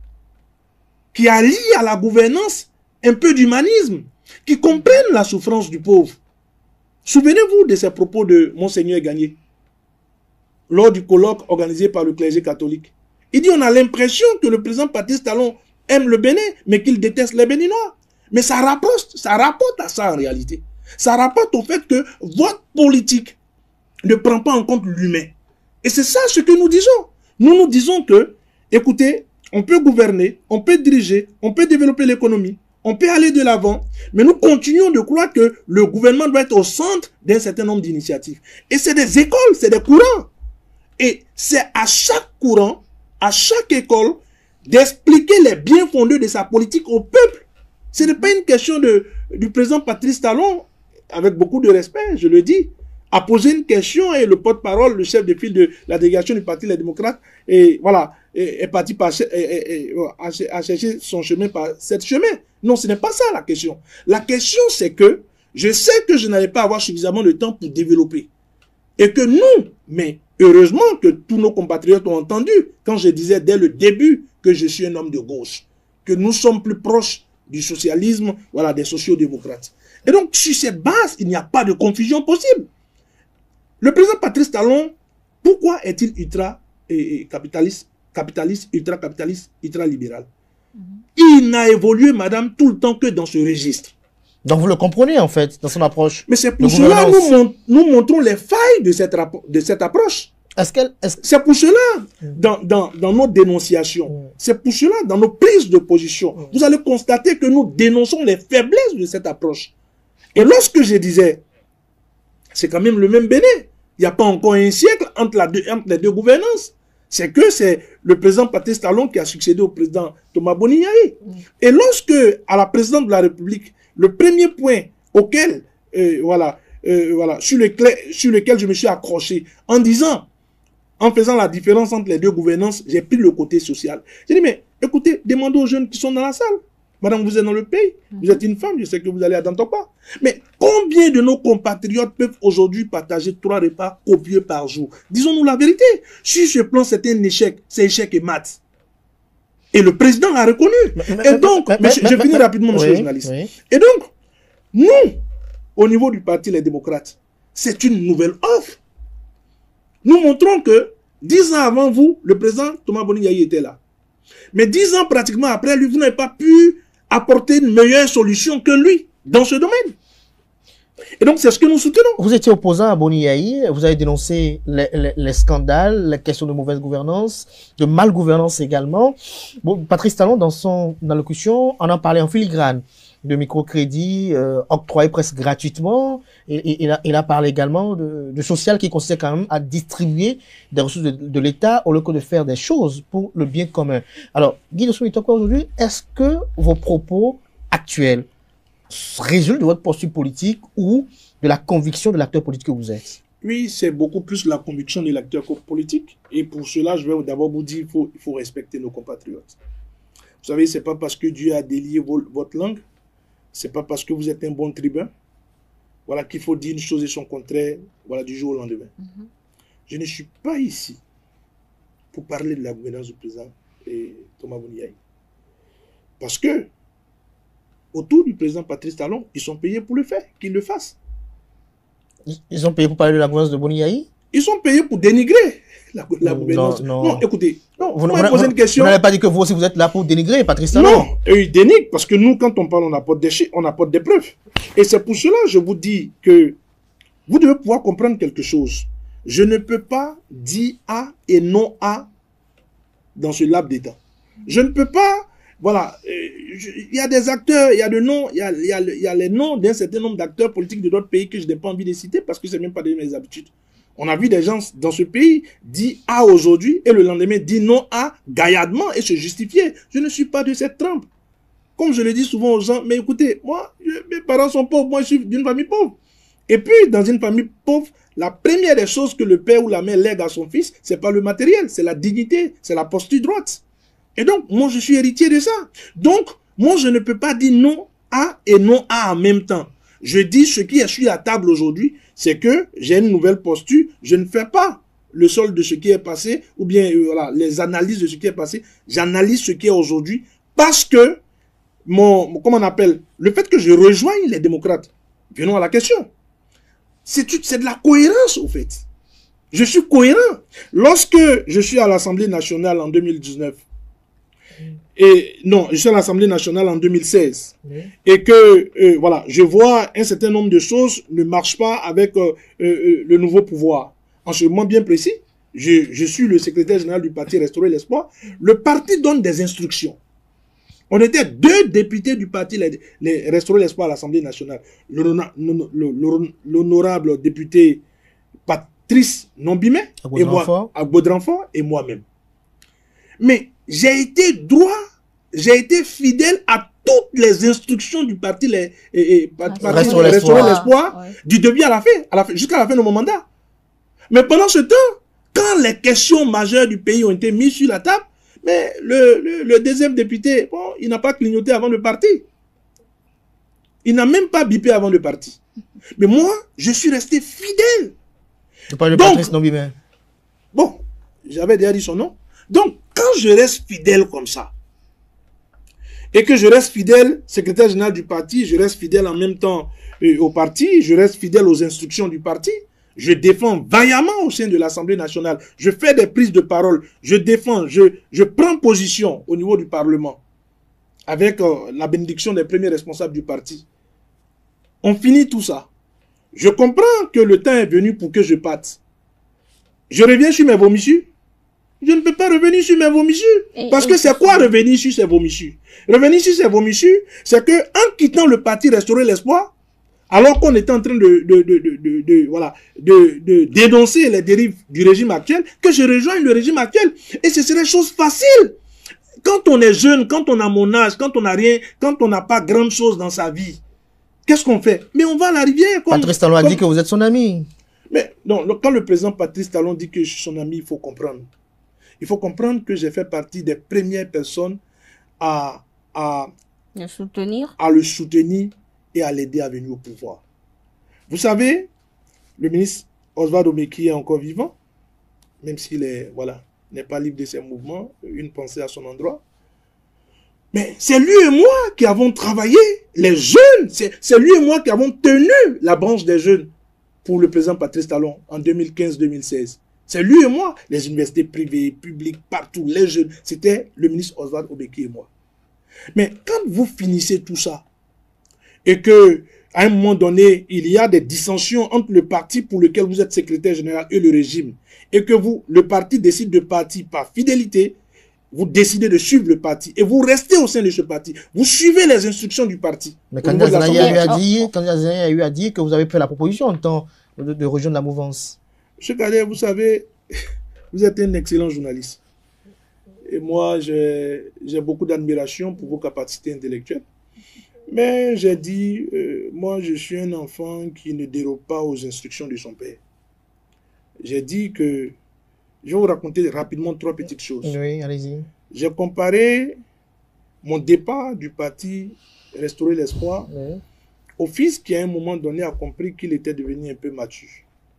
qui allient à la gouvernance un peu d'humanisme, qui comprennent la souffrance du pauvre. Souvenez-vous de ces propos de Monseigneur Gagné, lors du colloque organisé par le clergé catholique. Il dit, on a l'impression que le président Patrice Talon aime le Bénin, mais qu'il déteste les Béninois. Mais ça rapporte à ça en réalité. Ça rapporte au fait que votre politique ne prend pas en compte l'humain. Et c'est ça ce que nous disons. Nous disons que, écoutez, on peut gouverner, on peut diriger, on peut développer l'économie, on peut aller de l'avant, mais nous continuons de croire que le gouvernement doit être au centre d'un certain nombre d'initiatives. Et c'est des écoles, c'est des courants. Et c'est à chaque courant, à chaque école, d'expliquer les biens fondés de sa politique au peuple. Ce n'est pas une question du président Patrice Talon, avec beaucoup de respect, je le dis, a posé une question et le porte-parole, le chef de file de la délégation du Parti Les Démocrates, et voilà, est parti à chercher son chemin par cette chemin. Non, ce n'est pas ça la question. La question, c'est que je sais que je n'allais pas avoir suffisamment de temps pour développer. Et que nous, mais heureusement que tous nos compatriotes ont entendu, quand je disais dès le début que je suis un homme de gauche, que nous sommes plus proches du socialisme, voilà, des sociodémocrates. Et donc, sur cette base, il n'y a pas de confusion possible. Le président Patrice Talon, pourquoi est-il ultra-capitaliste, ultra-capitaliste, ultra-libéral? Il n'a évolué, madame, tout le temps que dans ce registre. Donc vous le comprenez, en fait, dans son approche. Mais c'est pour cela que nous montrons les failles de cette approche. C'est pour cela, dans nos dénonciations, c'est pour cela, dans nos prises de position, vous allez constater que nous dénonçons les faiblesses de cette approche. Et lorsque je disais, c'est quand même le même Bénin, il n'y a pas encore un siècle entre les deux gouvernances. C'est que c'est le président Patrice Talon qui a succédé au président Thomas Boni Yayi. Et lorsque, à la présidente de la République, le premier point auquel, sur lequel je me suis accroché, en faisant la différence entre les deux gouvernances, j'ai pris le côté social. J'ai dit, mais écoutez, demandez aux jeunes qui sont dans la salle. Madame, vous êtes dans le pays, vous êtes une femme, je sais que vous allez à Dantokpa. Mais combien de nos compatriotes peuvent aujourd'hui partager 3 repas copieux par jour? Disons-nous la vérité. Si ce plan c'est un échec, c'est échec et maths. Et le président l'a reconnu. Je finis rapidement, monsieur le journaliste. Oui. Et donc, nous, au niveau du Parti Les Démocrates, c'est une nouvelle offre. Nous montrons que 10 ans avant vous, le président Thomas Boni Yayi était là. Mais 10 ans pratiquement après lui, vous n'avez pas pu apporter une meilleure solution que lui dans ce domaine. Et donc, c'est ce que nous soutenons. Vous étiez opposant à Boni Yayi, vous avez dénoncé les scandales, les questions de mauvaise gouvernance, de malgouvernance également. Bon, Patrice Talon, dans son allocution, en parlait en filigrane. de microcrédits octroyés presque gratuitement. Et il a parlé également de social qui consistait quand même à distribuer des ressources de l'État au lieu que de faire des choses pour le bien commun. Alors, Guy Dosso Mitokwa, aujourd'hui, est-ce que vos propos actuels résultent de votre posture politique ou de la conviction de l'acteur politique que vous êtes? Oui, c'est beaucoup plus la conviction de l'acteur politique. Et pour cela, je vais d'abord vous dire qu'il faut respecter nos compatriotes. Vous savez, ce n'est pas parce que Dieu a délié votre langue, ce n'est pas parce que vous êtes un bon tribun, voilà, qu'il faut dire une chose et son contraire, voilà, du jour au lendemain. Je ne suis pas ici pour parler de la gouvernance du président Thomas Boniaï. Parce que, autour du président Patrice Talon, ils sont payés pour le faire, qu'ils le fassent. Ils ont payé pour parler de la gouvernance de Boniaï? Ils sont payés pour dénigrer la gouvernance. Non, écoutez, vous n'avez pas dit que vous aussi vous êtes là pour dénigrer Patrice Talon? Non, ils dénigrent parce que nous, quand on parle, on apporte des preuves. Et c'est pour cela que je vous dis que vous devez pouvoir comprendre quelque chose. Je ne peux pas dire A et non A dans ce laps d'état. Je ne peux pas, voilà, il y a des acteurs, il y a des noms, il y a les noms d'un certain nombre d'acteurs politiques de d'autres pays que je n'ai pas envie de citer parce que ce n'est même pas de mes habitudes. On a vu des gens dans ce pays dire A aujourd'hui et le lendemain dire non A gaillardement et se justifier. Je ne suis pas de cette trempe. Comme je le dis souvent aux gens, mais écoutez, moi, mes parents sont pauvres, moi je suis d'une famille pauvre. Et puis, dans une famille pauvre, la première des choses que le père ou la mère lègue à son fils, c'est pas le matériel, c'est la dignité, c'est la posture droite. Et donc, moi je suis héritier de ça. Donc, moi je ne peux pas dire non A et non A en même temps. Je dis ce qui est sur la table aujourd'hui, c'est que j'ai une nouvelle posture, je ne fais pas le solde de ce qui est passé, ou bien voilà, les analyses de ce qui est passé, j'analyse ce qui est aujourd'hui, parce que comment on appelle, le fait que je rejoigne les démocrates, venons à la question, c'est de la cohérence au fait. Je suis cohérent. Lorsque je suis à l'Assemblée nationale en 2019, et non, je suis à l'Assemblée nationale en 2016. Et que, voilà, je vois un certain nombre de choses ne marchent pas avec le nouveau pouvoir. En ce moment bien précis, je suis le secrétaire général du parti Restaurer l'Espoir. Le parti donne des instructions. On était 2 députés du parti les Restaurer l'Espoir à l'Assemblée nationale. L'honorable député Patrice Nombimet, et moi, à Baudrenfort, et moi-même. Mais j'ai été droit, j'ai été fidèle à toutes les instructions du parti Restaurer l'Espoir, du début à la fin jusqu'à la fin de mon mandat. Mais pendant ce temps, quand les questions majeures du pays ont été mises sur la table, mais le deuxième député, bon, il n'a pas clignoté avant le parti. Il n'a même pas bipé avant le parti. Mais moi, je suis resté fidèle. Tu parles de Patrice Nombimet. Bon, j'avais déjà dit son nom. Donc, quand je reste fidèle comme ça, et que je reste fidèle, secrétaire général du parti, je reste fidèle en même temps au parti, je reste fidèle aux instructions du parti, je défends vaillamment au sein de l'Assemblée nationale, je fais des prises de parole, je défends, je prends position au niveau du Parlement, avec la bénédiction des premiers responsables du parti. On finit tout ça. Je comprends que le temps est venu pour que je parte. Je reviens sur mes vomissures. Je ne peux pas revenir sur mes vomissures. Parce que c'est quoi revenir sur ces vomissures? Revenir sur ces vomissures, c'est que en quittant le parti Restaurer l'Espoir, alors qu'on était en train de dénoncer les dérives du régime actuel, que je rejoigne le régime actuel. Et ce serait chose facile. Quand on est jeune, quand on a mon âge, quand on n'a rien, quand on n'a pas grande chose dans sa vie, qu'est-ce qu'on fait? Mais on va à la rivière. Patrice Talon a dit que vous êtes son ami. Mais non, quand le président Patrice Talon dit que je suis son ami, il faut comprendre. Il faut comprendre que j'ai fait partie des premières personnes à le soutenir et à l'aider à venir au pouvoir. Vous savez, le ministre Oswald Omeki est encore vivant, même s'il est, voilà, n'est pas libre de ses mouvements, une pensée à son endroit. Mais c'est lui et moi qui avons travaillé, les jeunes, c'est lui et moi qui avons tenu la branche des jeunes pour le président Patrice Talon en 2015-2016. C'est lui et moi, les universités privées, publiques, partout, les jeunes. C'était le ministre Oswald Omeki et moi. Mais quand vous finissez tout ça, et que à un moment donné, il y a des dissensions entre le parti pour lequel vous êtes secrétaire général et le régime, et que le parti décide de partir par fidélité, vous décidez de suivre le parti et vous restez au sein de ce parti. Vous suivez les instructions du parti. Mais candidat Zanaï a eu à dire que vous avez fait la proposition en temps de rejoindre la mouvance. Monsieur Kader, vous savez, vous êtes un excellent journaliste. Et moi, j'ai beaucoup d'admiration pour vos capacités intellectuelles. Mais j'ai dit, moi, je suis un enfant qui ne dérobe pas aux instructions de son père. J'ai dit que, je vais vous raconter rapidement 3 petites choses. Oui, allez-y. J'ai comparé mon départ du parti Restaurer l'Espoir au fils qui, à un moment donné, a compris qu'il était devenu un peu mature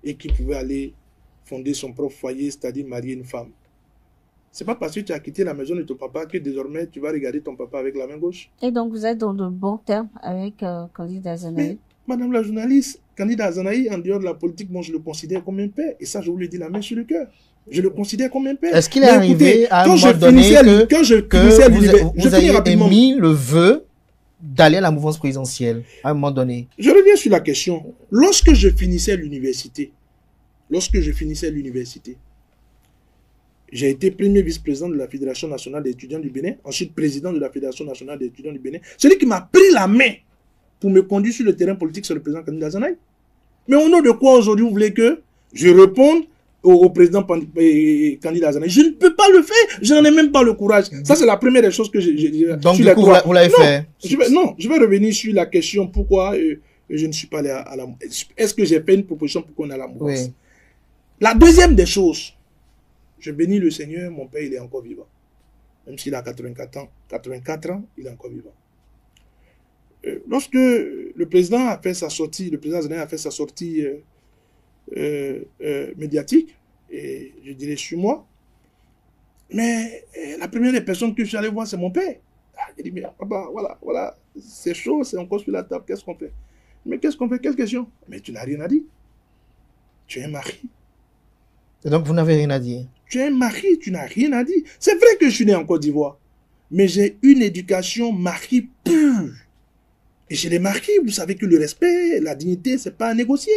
et qu'il pouvait aller fonder son propre foyer, c'est-à-dire marier une femme. C'est pas parce que tu as quitté la maison de ton papa que désormais tu vas regarder ton papa avec la main gauche. Et donc vous êtes dans de bons termes avec candidat Zanaï. Madame la journaliste, candidat Zanaï, en dehors de la politique, moi je le considère comme un père. Et ça, je vous le dis la main sur le cœur. Je le considère comme un père. Est-ce qu'il est arrivé à un moment donné que vous avez émis le vœu d'aller à la mouvance présidentielle à un moment donné? Je reviens sur la question. Lorsque je finissais l'université, j'ai été premier vice-président de la Fédération nationale des étudiants du Bénin, ensuite président de la Fédération nationale des étudiants du Bénin. Celui qui m'a pris la main pour me conduire sur le terrain politique, c'est le président candidat Zanaï. Mais au nom de quoi aujourd'hui vous voulez que je réponde au président candidat Zanaï? Je ne peux pas le faire, je n'en ai même pas le courage. Ça, c'est la première des choses que j'ai. Donc, du coup, vous l'avez fait? Je vais revenir sur la question pourquoi je ne suis pas allé à la. Est-ce que j'ai fait une proposition pour qu'on ait la mouvance? Oui. La deuxième des choses, je bénis le Seigneur, mon père, il est encore vivant. Même s'il a 84 ans, il est encore vivant. Lorsque le président a fait sa sortie, le président Zanaï a fait sa sortie médiatique, et je dirais sur moi, mais la première des personnes que je suis allé voir, c'est mon père. Il dit, mais papa, voilà, c'est chaud, c'est encore sur la table, qu'est-ce qu'on fait? Mais qu'est-ce qu'on fait? Quelle question? Mais tu n'as rien à dire. Tu es un mari. Et donc, vous n'avez rien à dire? Tu es un mari, tu n'as rien à dire. C'est vrai que je suis né en Côte d'Ivoire, mais j'ai une éducation mari pure. Et chez les maris, vous savez que le respect, la dignité, c'est pas à négocier.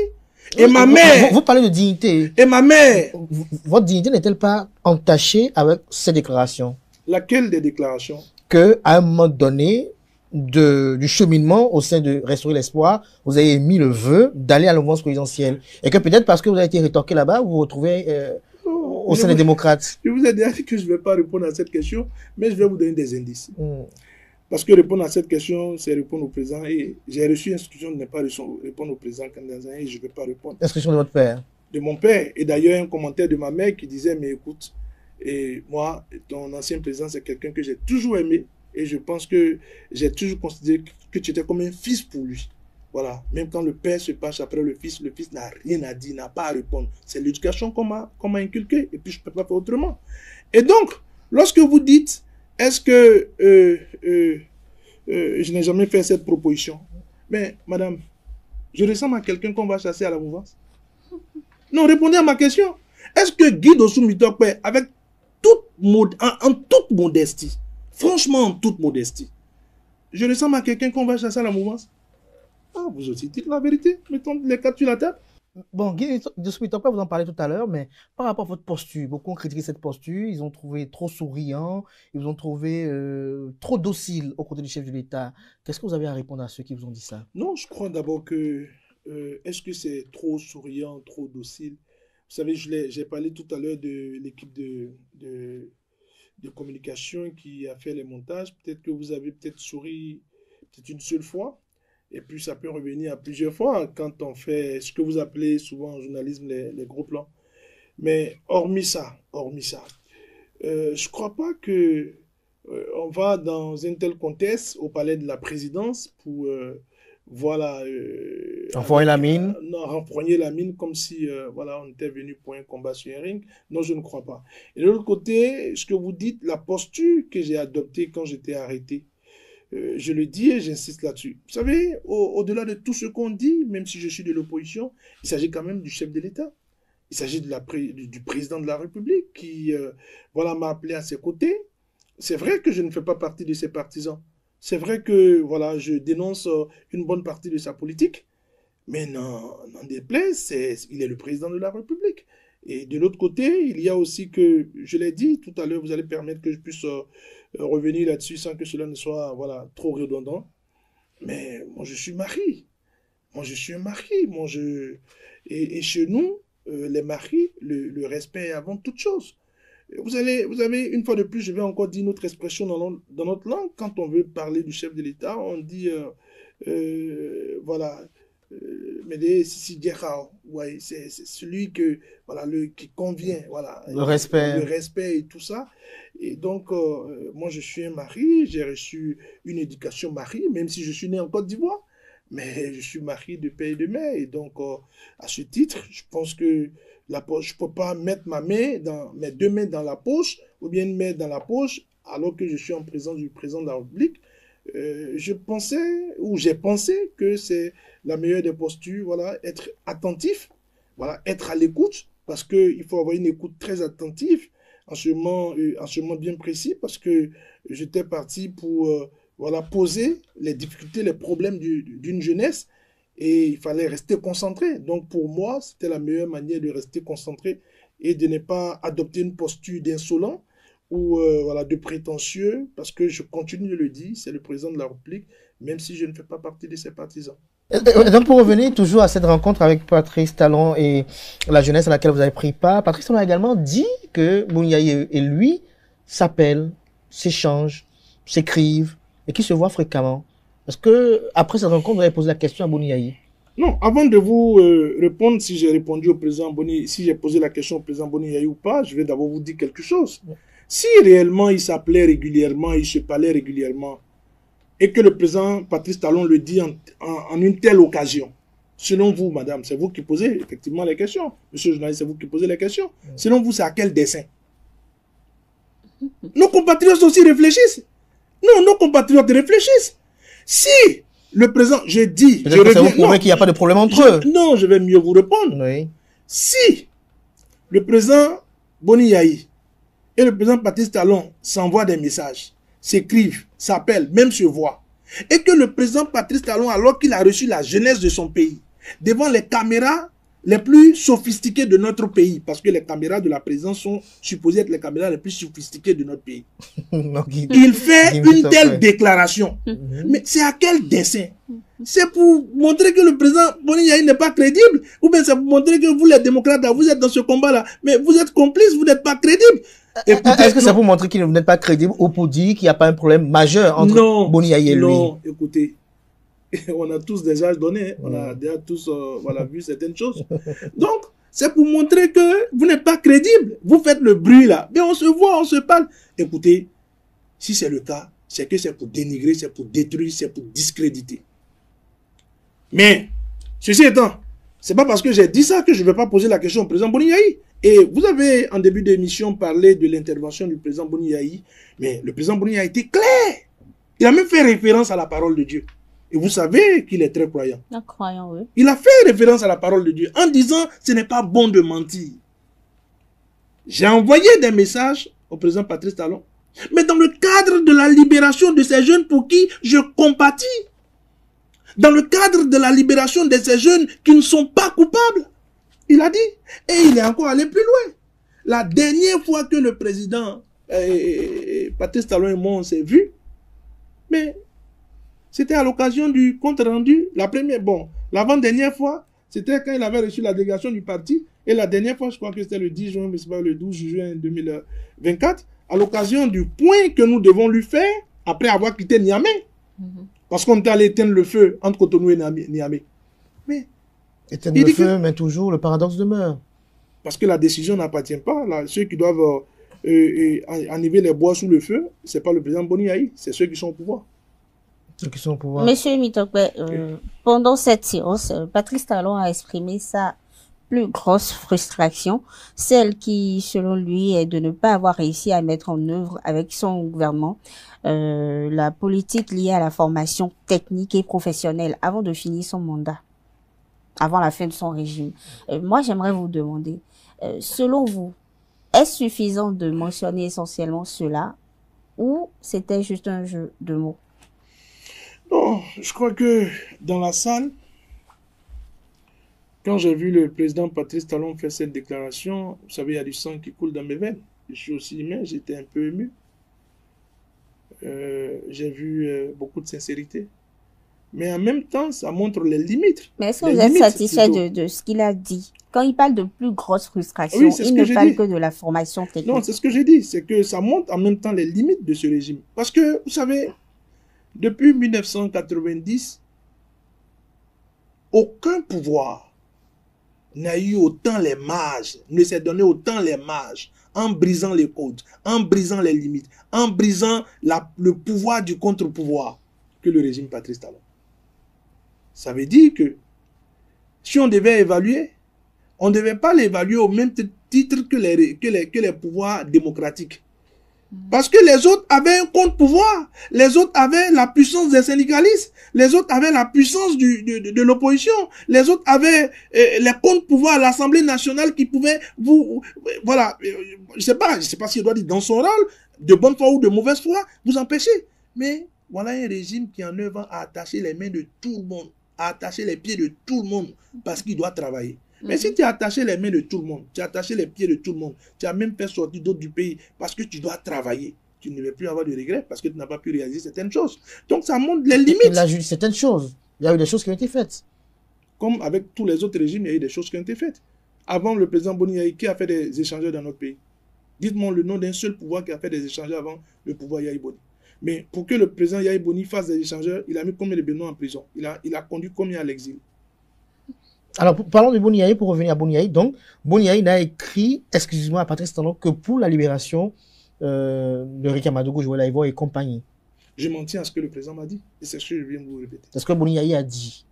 Et ma mère... Vous parlez de dignité. Et ma mère... Votre dignité n'est-elle pas entachée avec ces déclarations? Laquelle des déclarations? Que à un moment donné du cheminement au sein de Restaurer l'Espoir, vous avez émis le vœu d'aller à la mouvance présidentielle. Et que peut-être parce que vous avez été rétorqué là-bas, vous vous retrouvez au sein des démocrates. Je vous ai dit que je ne vais pas répondre à cette question, mais je vais vous donner des indices. Parce que répondre à cette question, c'est répondre au président. Et j'ai reçu l'instruction de ne pas répondre au président candidat et je ne vais pas répondre. Instruction de votre père? De mon père. Et d'ailleurs, un commentaire de ma mère qui disait, mais écoute, et moi, ton ancien président, c'est quelqu'un que j'ai toujours aimé. Et je pense que j'ai toujours considéré que tu étais comme un fils pour lui. Voilà. Même quand le père se penche après le fils n'a rien à dire, n'a pas à répondre. C'est l'éducation qu'on m'a inculquée. Et puis, je ne peux pas faire autrement. Et donc, lorsque vous dites, est-ce que je n'ai jamais fait cette proposition? Mais, madame, je ressemble à quelqu'un qu'on va chasser à la mouvance? Non, répondez à ma question. Est-ce que Guy Dossou Mitokpe, avec en toute modestie, franchement en toute modestie, je ressemble à quelqu'un qu'on va chasser à la mouvance? Ah, vous aussi dites la vérité. Mettons les cartes sur la table. Bon, Guy Dossou Mitokpe, vous en parlez tout à l'heure, mais par rapport à votre posture, beaucoup ont critiqué cette posture, ils ont trouvé trop souriant, ils vous ont trouvé trop docile au côté du chef de l'État. Qu'est-ce que vous avez à répondre à ceux qui vous ont dit ça? Non, je crois d'abord que, est-ce que c'est trop souriant, trop docile? Vous savez, j'ai parlé tout à l'heure de l'équipe de communication qui a fait les montages. Peut-être que vous avez souri peut-être une seule fois. Et puis, ça peut revenir à plusieurs fois quand on fait ce que vous appelez souvent en journalisme les gros plans. Mais hormis ça, je ne crois pas que on va dans un tel contexte au palais de la présidence pour, renfroyer la mine. Non, renfroyer la mine comme si, on était venu pour un combat sur un ring. Non, je ne crois pas. Et de l'autre côté, ce que vous dites, la posture que j'ai adoptée quand j'étais arrêté, je le dis et j'insiste là-dessus. Vous savez, au-delà de tout ce qu'on dit, même si je suis de l'opposition, il s'agit quand même du chef de l'État. Il s'agit du président de la République qui m'a appelé à ses côtés. C'est vrai que je ne fais pas partie de ses partisans. C'est vrai que je dénonce une bonne partie de sa politique. Mais non déplaise, il est le président de la République. Et de l'autre côté, il y a aussi que, je l'ai dit tout à l'heure, vous allez permettre que je puisse revenir là-dessus sans que cela ne soit voilà, trop redondant. Mais moi, je suis mari. Moi, je suis un mari. Et chez nous, les maris, le respect est avant toute chose. Vous avez, une fois de plus, je vais encore dire notre expression dans notre langue. Quand on veut parler du chef de l'État, on dit, voilà, Médé Sissi Diakhao. Ouais, c'est celui que, voilà, qui convient, voilà. Le respect. Le respect et tout ça. Et donc, moi, je suis un mari, j'ai reçu une éducation mari, même si je suis né en Côte d'Ivoire. Mais je suis mari de père et de mère. Et donc, à ce titre, je pense que je ne peux pas mettre mes deux mains dans la poche, ou bien une main dans la poche, alors que je suis en présence du président de la République. J'ai pensé que c'est la meilleure des postures, voilà, être attentif, voilà, être à l'écoute, parce qu'il faut avoir une écoute très attentive, en ce moment bien précis, parce que j'étais parti pour voilà, poser les difficultés, les problèmes d'une jeunesse, et il fallait rester concentré. Donc pour moi, c'était la meilleure manière de rester concentré et de ne pas adopter une posture d'insolent ou voilà, de prétentieux, parce que je continue de le dire, c'est le président de la République, même si je ne fais pas partie de ses partisans. Donc pour revenir toujours à cette rencontre avec Patrice Talon et la jeunesse à laquelle vous avez pris part, Patrice Talon a également dit que Boniaï et lui s'appellent, s'échangent, s'écrivent et qu'ils se voient fréquemment. Est-ce que après cette rencontre, vous avez posé la question à Boniaï? Non, avant de vous répondre si j'ai répondu au président Boni, si j'ai posé la question au président Boniaï ou pas, je vais d'abord vous dire quelque chose. Si réellement il s'appelait régulièrement, il se parlait régulièrement, et que le président Patrice Talon le dit en une telle occasion, selon vous, madame, c'est vous qui posez effectivement les questions. Monsieur le journaliste, c'est vous qui posez les questions. Selon vous, c'est à quel dessein? Nos compatriotes aussi réfléchissent. Non, nos compatriotes réfléchissent. Si le président, je dis, je reviens, vous prouvez qu'il n'y a pas de problème entre eux. Non, je vais mieux vous répondre. Oui. Si le président Boniaï et le président Patrice Talon s'envoient des messages, s'écrivent, s'appellent, même se voient, et que le président Patrice Talon, alors qu'il a reçu la jeunesse de son pays, devant les caméras les plus sophistiquées de notre pays, parce que les caméras de la présidence sont supposées être les caméras les plus sophistiquées de notre pays. Il fait une telle déclaration. Mais c'est à quel dessein? C'est pour montrer que le président Boniaï n'est pas crédible, ou bien c'est pour montrer que vous, les démocrates, là, vous êtes dans ce combat-là, mais vous êtes complices, vous n'êtes pas crédibles. Est-ce que c'est pour montrer qu'il n'êtes pas crédible ou pour dire qu'il n'y a pas un problème majeur entre Boniaï et lui? Non, écoutez, on a tous déjà donné, on a déjà tous voilà, vu certaines choses. Donc, c'est pour montrer que vous n'êtes pas crédible. Vous faites le bruit là, mais on se voit, on se parle. Écoutez, si c'est le cas, c'est que c'est pour dénigrer, c'est pour détruire, c'est pour discréditer. Mais, ceci étant, c'est pas parce que j'ai dit ça que je ne vais pas poser la question au président Boniaï. Et vous avez, en début d'émission, parlé de l'intervention du président Boniaï, mais le président Boniaï a été clair. Il a même fait référence à la parole de Dieu. Et vous savez qu'il est très croyant. Croyant, oui. Il a fait référence à la parole de Dieu en disant ce n'est pas bon de mentir. J'ai envoyé des messages au président Patrice Talon, mais dans le cadre de la libération de ces jeunes pour qui je compatis, dans le cadre de la libération de ces jeunes qui ne sont pas coupables, il a dit, et il est encore allé plus loin. La dernière fois que le président Patrice Talon et moi on s'est vus, mais c'était à l'occasion du compte rendu. L'avant-dernière fois, c'était quand il avait reçu la délégation du parti. Et la dernière fois, je crois que c'était le 10 juin, mais c'est pas le 12 juin 2024, à l'occasion du point que nous devons lui faire après avoir quitté Niamey. Parce qu'on était allé éteindre le feu entre Cotonou et Niamey. Mais éteindre le feu, mais toujours le paradoxe demeure. Parce que la décision n'appartient pas. Là, ceux qui doivent enlever les bois sous le feu, c'est pas le président Boniaï, c'est ceux qui sont au pouvoir. Qui sont au pouvoir. Monsieur Mitokwe, pendant cette séance, Patrice Talon a exprimé sa plus grosse frustration, celle qui, selon lui, est de ne pas avoir réussi à mettre en œuvre avec son gouvernement la politique liée à la formation technique et professionnelle avant de finir son mandat, avant la fin de son régime. Moi, j'aimerais vous demander, selon vous, est-ce suffisant de mentionner essentiellement cela ou c'était juste un jeu de mots? Non, je crois que dans la salle, Quand j'ai vu le président Patrice Talon faire cette déclaration, vous savez, il y a du sang qui coule dans mes veines. Je suis aussi humain, j'étais un peu ému. J'ai vu beaucoup de sincérité. Mais en même temps, ça montre les limites. Mais est-ce que vous êtes satisfait de ce qu'il a dit? Quand il parle de plus grosse frustration, oui, il ne parle que de la formation technique. Non, c'est ce que j'ai dit. C'est que ça montre en même temps les limites de ce régime. Parce que, vous savez, depuis 1990, aucun pouvoir n'a eu autant les marges, ne s'est donné autant les marges, en brisant les codes, en brisant les limites, en brisant le pouvoir du contre-pouvoir que le régime Patrice Talon. Ça veut dire que si on devait évaluer, on ne devait pas l'évaluer au même titre que les pouvoirs démocratiques. Parce que les autres avaient un contre-pouvoir, les autres avaient la puissance des syndicalistes, les autres avaient la puissance de l'opposition, les autres avaient les contre-pouvoirs à l'Assemblée nationale qui pouvaient voilà, je sais pas s'il doit dire dans son rôle, de bonne foi ou de mauvaise foi, vous empêcher. Mais voilà un régime qui en œuvre à attacher les mains de tout le monde, à attacher les pieds de tout le monde, parce qu'il doit travailler. Mais si tu as attaché les mains de tout le monde, tu as attaché les pieds de tout le monde, tu as même fait sortir d'autres du pays parce que tu dois travailler, tu ne veux plus avoir de regrets parce que tu n'as pas pu réaliser certaines choses. Donc ça montre les limites. Il a dit certaines choses. Il y a eu des choses qui ont été faites. Comme avec tous les autres régimes, il y a eu des choses qui ont été faites. Avant le président Boni qui a fait des échangeurs dans notre pays. Dites-moi le nom d'un seul pouvoir qui a fait des échangeurs avant le pouvoir Yahi Boni. Mais pour que le président Yahi Boni fasse des échangeurs, il a mis combien de Béninois en prison? Il a conduit combien à l'exil? Alors, parlons de Boni Yahi, pour revenir à Boni Yahi. Donc, Boni Yahi n'a écrit exclusivement à Patrice Talon que pour la libération de Rika Madougou, Joël Aïvo et compagnie. Je m'en tiens à ce que le président m'a dit. Et c'est ce que je viens de vous répéter. C'est ce que Boni Yahi a dit.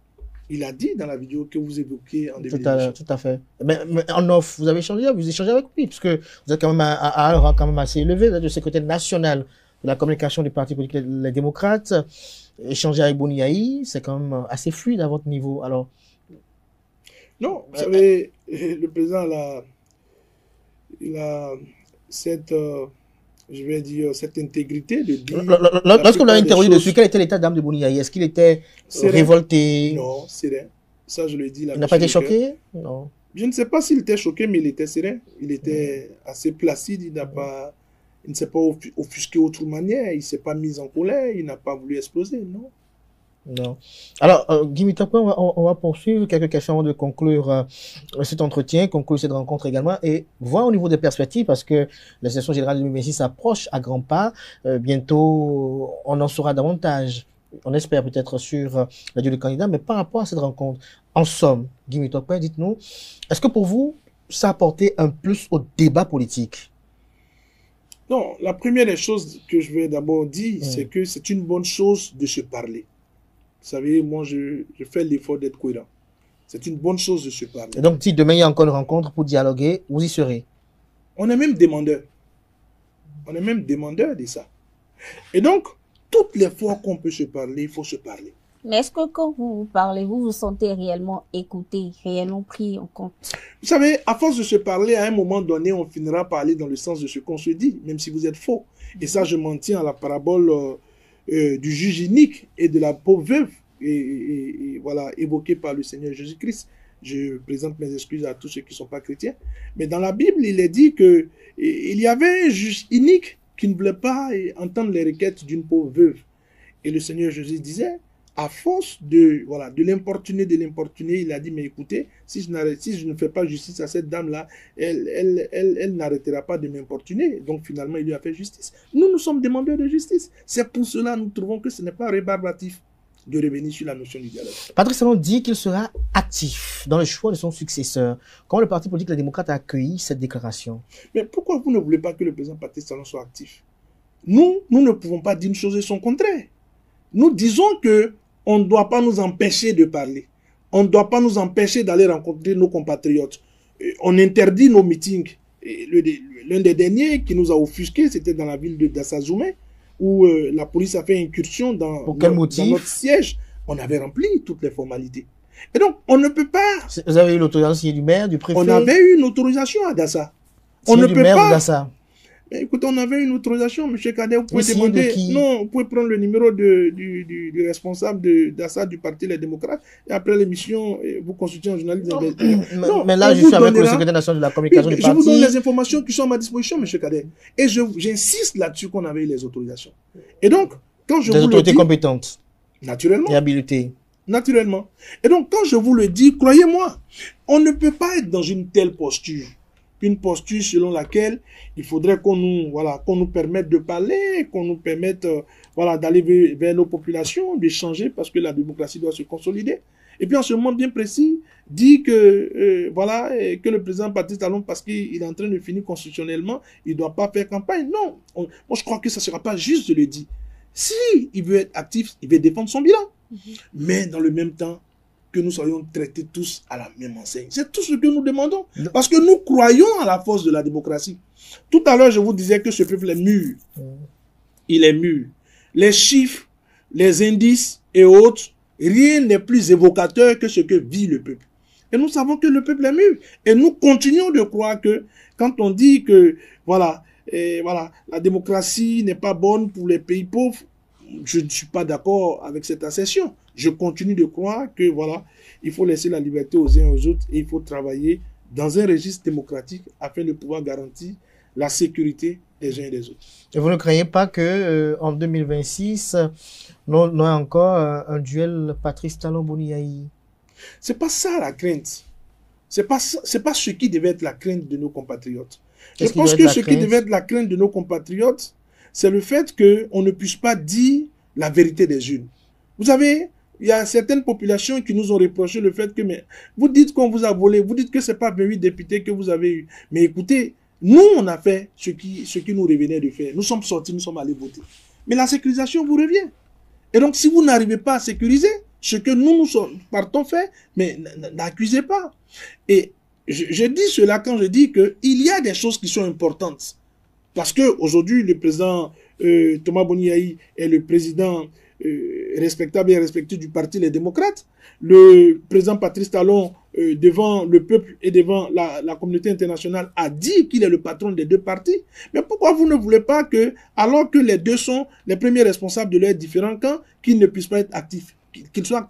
Il a dit dans la vidéo que vous évoquez en début d'émission. Tout à fait. Mais en off, vous avez échangé avec lui, puisque vous êtes quand même à un rang quand même assez élevé, vous êtes le secrétaire national de la communication du parti politique Les Démocrates. Échanger avec Boni Yahi, c'est quand même assez fluide à votre niveau. Alors, non, vous savez, le président, il a cette, je vais dire, cette intégrité de dire... Lorsque vous l'avez interrogé dessus, quel était l'état d'âme de Boni Yahi? Est-ce qu'il était révolté? Non, serein. Ça, je le dis. Il n'a pas été choqué? Non. Je ne sais pas s'il était choqué, mais il était serein. Il était assez placide. Il ne s'est pas offusqué autre manière. Il ne s'est pas mis en colère. Il n'a pas voulu exploser, non. Non. Alors, Guy Mitapoué, on va poursuivre quelques questions avant de conclure cet entretien, conclure cette rencontre également, et voir au niveau des perspectives, parce que la session générale de l'UMSI s'approche à grands pas. Bientôt, on en saura davantage. On espère peut-être sur la durée du candidat, mais par rapport à cette rencontre, en somme, Guy Mitapoué, dites-nous, est-ce que pour vous, ça a apporté un plus au débat politique? Non, la première des choses que je vais d'abord dire, c'est que c'est une bonne chose de se parler. Vous savez, moi, je fais l'effort d'être cohérent. C'est une bonne chose de se parler. Et donc, si demain, il y a encore une rencontre pour dialoguer, vous y serez? On est même demandeur. On est même demandeur de ça. Et donc, toutes les fois qu'on peut se parler, il faut se parler. Mais est-ce que quand vous parlez, vous vous sentez réellement écouté, réellement pris en compte? Vous savez, à force de se parler, à un moment donné, on finira par aller dans le sens de ce qu'on se dit, même si vous êtes faux. Et ça, je m'en tiens à la parabole... du juge unique et de la pauvre veuve et voilà, évoqué par le Seigneur Jésus-Christ. Je présente mes excuses à tous ceux qui ne sont pas chrétiens. Mais dans la Bible, il est dit que il y avait un juge unique qui ne voulait pas entendre les requêtes d'une pauvre veuve. Et le Seigneur Jésus disait, à force de l'importuner, il a dit, mais écoutez, si je ne fais pas justice à cette dame-là, elle n'arrêtera pas de m'importuner. Donc finalement, il lui a fait justice. Nous sommes demandeurs de justice. C'est pour cela que nous trouvons que ce n'est pas rébarbatif de revenir sur la notion du dialogue. Patrice Talon dit qu'il sera actif dans le choix de son successeur. Comment le parti politique Les Démocrates a accueilli cette déclaration? Mais pourquoi vous ne voulez pas que le président Patrice Talon soit actif? Nous ne pouvons pas dire une chose et son contraire. Nous disons que on ne doit pas nous empêcher de parler. On ne doit pas nous empêcher d'aller rencontrer nos compatriotes. On interdit nos meetings. L'un des derniers qui nous a offusqués, c'était dans la ville de Dassazoumé, où la police a fait incursion dans notre siège. On avait rempli toutes les formalités. Et donc, on ne peut pas... Vous avez eu l'autorisation du maire, du préfet? On avait eu une autorisation à Dassa. On ne peut pas... Mais écoutez, on avait une autorisation, M. Kader, vous pouvez Mais demander... de qui? Non, vous pouvez prendre le numéro du responsable d'Assad du Parti Les Démocrates, et après l'émission, vous consultez un journaliste. Non, mais là, je suis avec le secrétaire national de la communication du parti. Je vous donne les informations qui sont à ma disposition, M. Kader. Et j'insiste là-dessus qu'on avait les autorisations. Et donc, quand je vous le dis... Des autorités compétentes. Naturellement. Et habilitées. Naturellement. Et donc, quand je vous le dis, croyez-moi, on ne peut pas être dans une telle posture. Une posture selon laquelle il faudrait qu'on nous permette de parler, qu'on nous permette d'aller vers nos populations, d'échanger, parce que la démocratie doit se consolider. Et puis en ce moment bien précis, dit que, que le président Patrice Talon, parce qu'il est en train de finir constitutionnellement, il ne doit pas faire campagne. Non, moi je crois que ça ne sera pas juste de le dire. Si il veut être actif, il veut défendre son bilan. Mais dans le même temps, que nous soyons traités tous à la même enseigne. C'est tout ce que nous demandons. Parce que nous croyons à la force de la démocratie. Tout à l'heure, je vous disais que ce peuple est mûr. Il est mûr. Les chiffres, les indices et autres, rien n'est plus évocateur que ce que vit le peuple. Et nous savons que le peuple est mûr. Et nous continuons de croire que quand on dit que la démocratie n'est pas bonne pour les pays pauvres, je ne suis pas d'accord avec cette assertion. Je continue de croire que il faut laisser la liberté aux uns et aux autres et il faut travailler dans un registre démocratique afin de pouvoir garantir la sécurité des uns et des autres. Et vous ne craignez pas que en 2026, on ait encore un duel Patrice Talon-Boni-Yahi? C'est pas ça la crainte. C'est pas ce qui devait être la crainte de nos compatriotes. Je pense que ce qui devait être la crainte de nos compatriotes, c'est le fait qu'on ne puisse pas dire la vérité des urnes. Vous savez, il y a certaines populations qui nous ont reproché le fait que vous dites qu'on vous a volé, vous dites que ce n'est pas 28 députés que vous avez eu. Mais écoutez, nous, on a fait ce qui nous revenait de faire. Nous sommes sortis, nous sommes allés voter. Mais la sécurisation vous revient. Et donc, si vous n'arrivez pas à sécuriser ce que nous partons faire, mais n'accusez pas. Et je dis cela quand je dis qu'il y a des choses qui sont importantes. Parce qu'aujourd'hui, le président Thomas Boni-Yahi est le président respectable et respecté du Parti Les Démocrates. Le président Patrice Talon, devant le peuple et devant la communauté internationale, a dit qu'il est le patron des deux partis. Mais pourquoi vous ne voulez pas que, alors que les deux sont les premiers responsables de leurs différents camps, qu'ils ne puissent pas être actifs, qu'ils soient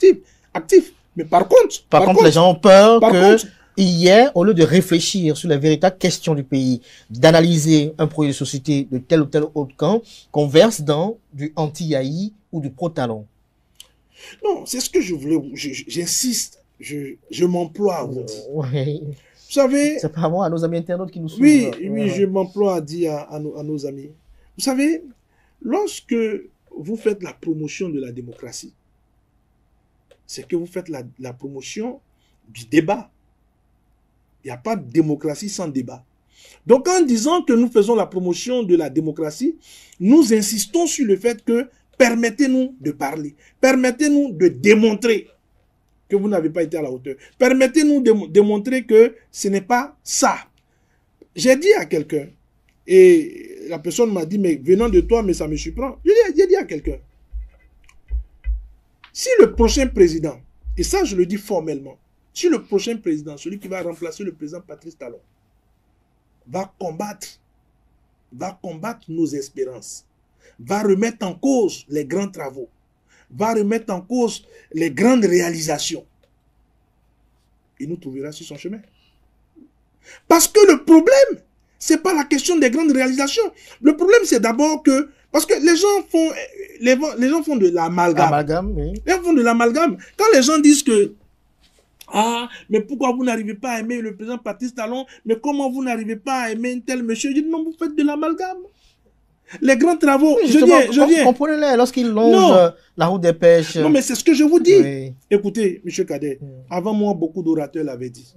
actifs. Mais par contre, les gens ont peur que hier, au lieu de réfléchir sur les véritables questions du pays, d'analyser un projet de société de tel ou tel autre camp, qu'on verse dans du anti-Yahi ou du pro-Talon. Non, c'est ce que je voulais. J'insiste, je m'emploie à vous dire. Oui. Vous savez. C'est pas moi, à nos amis internautes qui nous suivent. Oui, je m'emploie à dire à nos amis. Vous savez, lorsque vous faites la promotion de la démocratie, c'est que vous faites la promotion du débat. Il n'y a pas de démocratie sans débat. Donc, en disant que nous faisons la promotion de la démocratie, nous insistons sur le fait que permettez-nous de parler. Permettez-nous de démontrer que vous n'avez pas été à la hauteur. Permettez-nous de démontrer que ce n'est pas ça. J'ai dit à quelqu'un, et la personne m'a dit, mais venant de toi, mais ça me surprend. J'ai dit à quelqu'un, si le prochain président, et ça je le dis formellement, si le prochain président, celui qui va remplacer le président Patrice Talon, va combattre nos espérances, va remettre en cause les grands travaux, va remettre en cause les grandes réalisations, il nous trouvera sur son chemin. Parce que le problème, ce n'est pas la question des grandes réalisations. Le problème, c'est d'abord que, parce que les gens font de l'amalgame. Oui. Les gens font de l'amalgame. Quand les gens disent que, ah, mais pourquoi vous n'arrivez pas à aimer le président Patrice Talon? Mais comment vous n'arrivez pas à aimer un tel monsieur? Je dis non, vous faites de l'amalgame. Les grands travaux, oui, je viens. Comprenez-les, lorsqu'ils longent la route des pêches. Non, mais c'est ce que je vous dis. Oui. Écoutez, M. Kader, avant moi, beaucoup d'orateurs l'avaient dit.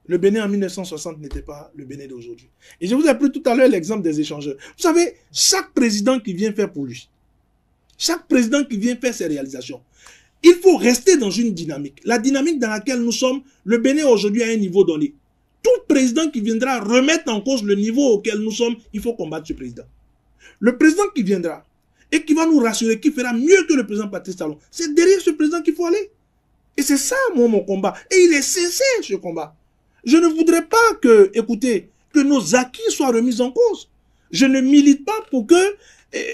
Le Bénin en 1960 n'était pas le Bénin d'aujourd'hui. Et je vous ai pris tout à l'heure l'exemple des échangeurs. Vous savez, chaque président qui vient faire pour lui, chaque président qui vient faire ses réalisations, il faut rester dans une dynamique. La dynamique dans laquelle nous sommes, le Bénin aujourd'hui à un niveau donné. Tout président qui viendra remettre en cause le niveau auquel nous sommes, il faut combattre ce président. Le président qui viendra et qui va nous rassurer, qui fera mieux que le président Patrice Talon, c'est derrière ce président qu'il faut aller. Et c'est ça, moi, mon combat. Et il est sincère, ce combat. Je ne voudrais pas que, écoutez, que nos acquis soient remis en cause. Je ne milite pas pour que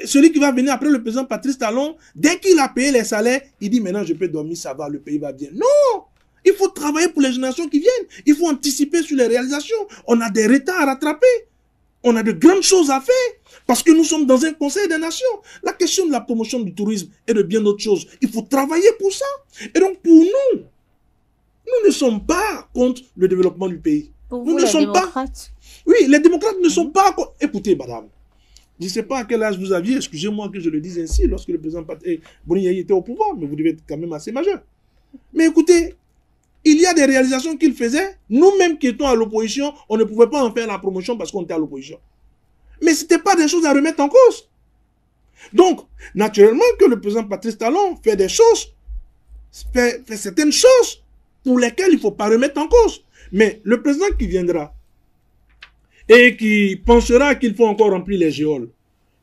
celui qui va venir après le président Patrice Talon, dès qu'il a payé les salaires, il dit maintenant je peux dormir, ça va, le pays va bien. Non! Il faut travailler pour les générations qui viennent. Il faut anticiper sur les réalisations. On a des retards à rattraper. On a de grandes choses à faire. Parce que nous sommes dans un conseil des nations. La question de la promotion du tourisme et de bien d'autres choses, il faut travailler pour ça. Et donc pour nous, nous ne sommes pas contre le développement du pays. Pour nous vous, ne les sommes démocrates? Oui, les démocrates ne sont pas contre... Écoutez, madame, je ne sais pas à quel âge vous aviez, excusez-moi que je le dise ainsi, lorsque le président Boni était au pouvoir, mais vous devez être quand même assez majeur. Mais écoutez, il y a des réalisations qu'il faisait. Nous-mêmes qui étions à l'opposition, on ne pouvait pas en faire la promotion parce qu'on était à l'opposition. Mais ce n'était pas des choses à remettre en cause. Donc, naturellement que le président Patrice Talon fait des choses, fait certaines choses pour lesquelles il ne faut pas remettre en cause. Mais le président qui viendra et qui pensera qu'il faut encore remplir les géoles,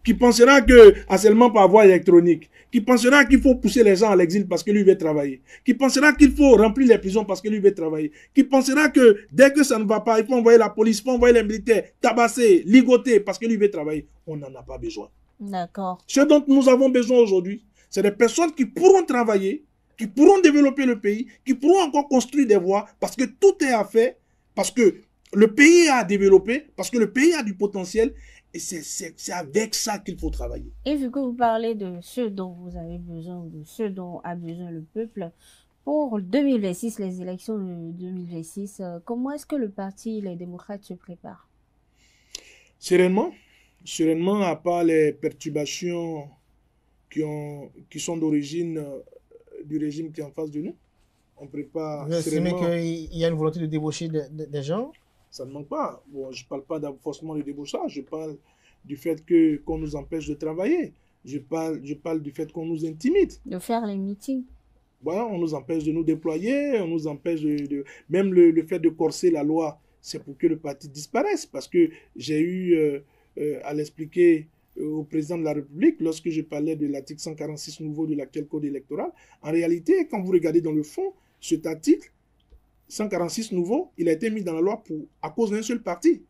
qui pensera que seulement par voie électronique, qui pensera qu'il faut pousser les gens à l'exil parce que lui veut travailler, qui pensera qu'il faut remplir les prisons parce que lui veut travailler, qui pensera que dès que ça ne va pas, il faut envoyer la police, il faut envoyer les militaires, tabasser, ligoter parce que lui veut travailler, on n'en a pas besoin. D'accord. Ce dont nous avons besoin aujourd'hui, c'est des personnes qui pourront travailler, qui pourront développer le pays, qui pourront encore construire des voies parce que tout est à faire, parce que le pays a développé, parce que le pays a du potentiel. Et c'est avec ça qu'il faut travailler. Et vu que vous parlez de ce dont vous avez besoin, ou de ce dont a besoin le peuple, pour 2026, les élections de 2026, comment est-ce que le parti, les démocrates, se préparent? Sereinement. Sereinement, à part les perturbations qui sont d'origine du régime qui est en face de nous. On prépare. Vous estimez qu'il y a une volonté de débaucher des gens? Ça ne manque pas. Bon, je ne parle pas forcément de débauchage, je parle du fait qu'on nous empêche de travailler. Je parle du fait qu'on nous intimide. De faire les meetings. Voilà, on nous empêche de nous déployer, on nous empêche même le fait de corser la loi, c'est pour que le parti disparaisse. Parce que j'ai eu à l'expliquer au président de la République, lorsque je parlais de l'article 146 nouveau de l'actuel code électoral. En réalité, quand vous regardez dans le fond, cet article 146 nouveau, il a été mis dans la loi à cause d'un seul parti.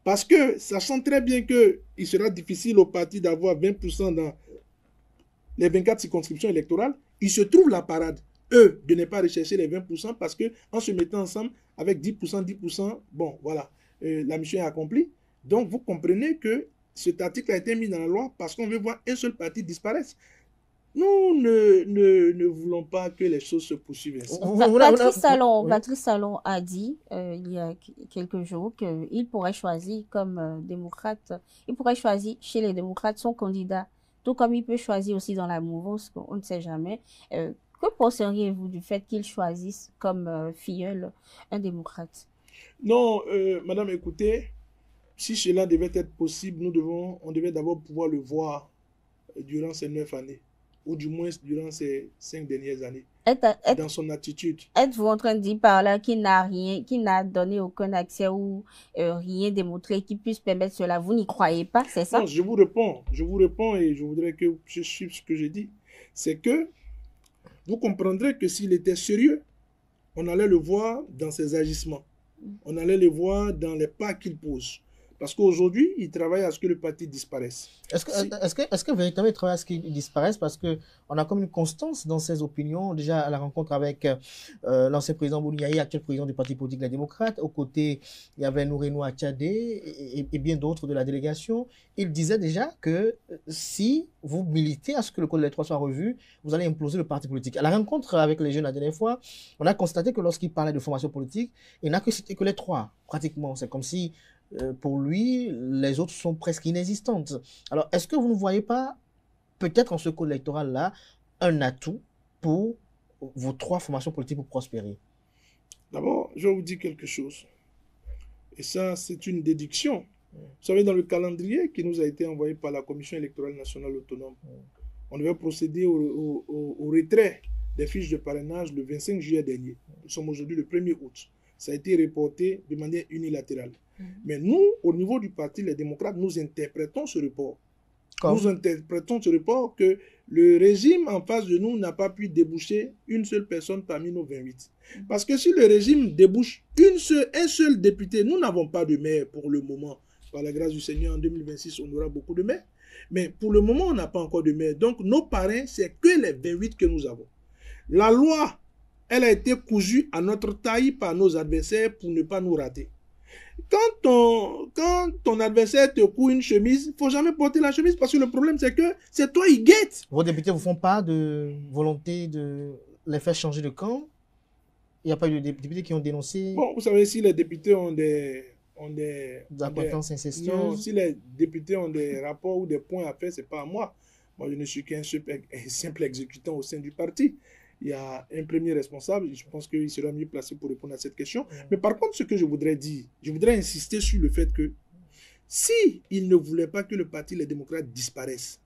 Parce que, sachant très bien qu'il sera difficile au parti d'avoir 20% dans les 24 circonscriptions électorales, il se trouve la parade, eux, de ne pas rechercher les 20% parce qu'en se mettant ensemble avec 10%, bon, voilà, la mission est accomplie. Donc, vous comprenez que cet article a été mis dans la loi parce qu'on veut voir un seul parti disparaître. Nous ne voulons pas que les choses se poursuivent ainsi. Patrice Talon a dit il y a quelques jours qu'il pourrait choisir comme démocrate, il pourrait choisir chez les démocrates son candidat, tout comme il peut choisir aussi dans la mouvance, on ne sait jamais. Que penseriez-vous du fait qu'il choisisse comme filleul un démocrate? Non, madame, écoutez, si cela devait être possible, on devait d'abord pouvoir le voir durant ces 9 années. Ou du moins durant ces 5 dernières années, dans son attitude. Êtes-vous en train de dire par là qu'il n'a rien, qu'il n'a donné aucun accès ou rien démontré qui puisse permettre cela? Vous n'y croyez pas, c'est ça? Non, je vous réponds et je voudrais que je suive ce que je dis. C'est que vous comprendrez que s'il était sérieux, on allait le voir dans ses agissements. On allait le voir dans les pas qu'il pose. Parce qu'aujourd'hui, il travaille à ce que le parti disparaisse. Est-ce que véritablement il travaille à ce qu'il disparaisse? Parce qu'on a comme une constance dans ses opinions. Déjà à la rencontre avec l'ancien président Bouniaï, actuel président du Parti politique des démocrates. Aux côtés, il y avait Nourenou Atchadé et bien d'autres de la délégation. Il disait déjà que si vous militez à ce que le code électoral soit revu, vous allez imploser le parti politique. À la rencontre avec les jeunes la dernière fois, on a constaté que lorsqu'il parlait de formation politique, il n'a cité que les 3, pratiquement. C'est comme si pour lui, les autres sont presque inexistantes. Alors, est-ce que vous ne voyez pas, peut-être en ce code électoral-là, un atout pour vos 3 formations politiques pour prospérer? D'abord, je vais vous dire quelque chose. Et ça, c'est une déduction. Vous savez, dans le calendrier qui nous a été envoyé par la Commission électorale nationale autonome, on devait procéder au retrait des fiches de parrainage le 25 juillet dernier. Nous sommes aujourd'hui le 1er août. Ça a été reporté de manière unilatérale. Mais nous, au niveau du parti, les démocrates, nous interprétons ce report. Nous interprétons ce report que le régime en face de nous n'a pas pu déboucher une seule personne parmi nos 28. Parce que si le régime débouche un seul député, nous n'avons pas de maire pour le moment. Par la grâce du Seigneur, en 2026, on aura beaucoup de maires. Mais pour le moment, on n'a pas encore de maires. Donc, nos parrains, c'est que les 28 que nous avons. La loi, elle a été cousue à notre taille par nos adversaires pour ne pas nous rater. Quand ton adversaire te coud une chemise, il ne faut jamais porter la chemise parce que le problème, c'est que c'est toi, il guette. Vos députés ne vous font pas de volonté de les faire changer de camp? Il n'y a pas eu de députés qui ont dénoncé? Bon, vous savez, si les députés ont des acquaintances incestueuses. Non, si les députés ont des rapports ou des points à faire, ce n'est pas à moi. Moi, je ne suis qu'un simple exécutant au sein du parti. Il y a un premier responsable, je pense qu'il sera mieux placé pour répondre à cette question. Mais par contre, ce que je voudrais dire, je voudrais insister sur le fait que si ils ne voulaient pas que le Parti Les Démocrates disparaisse,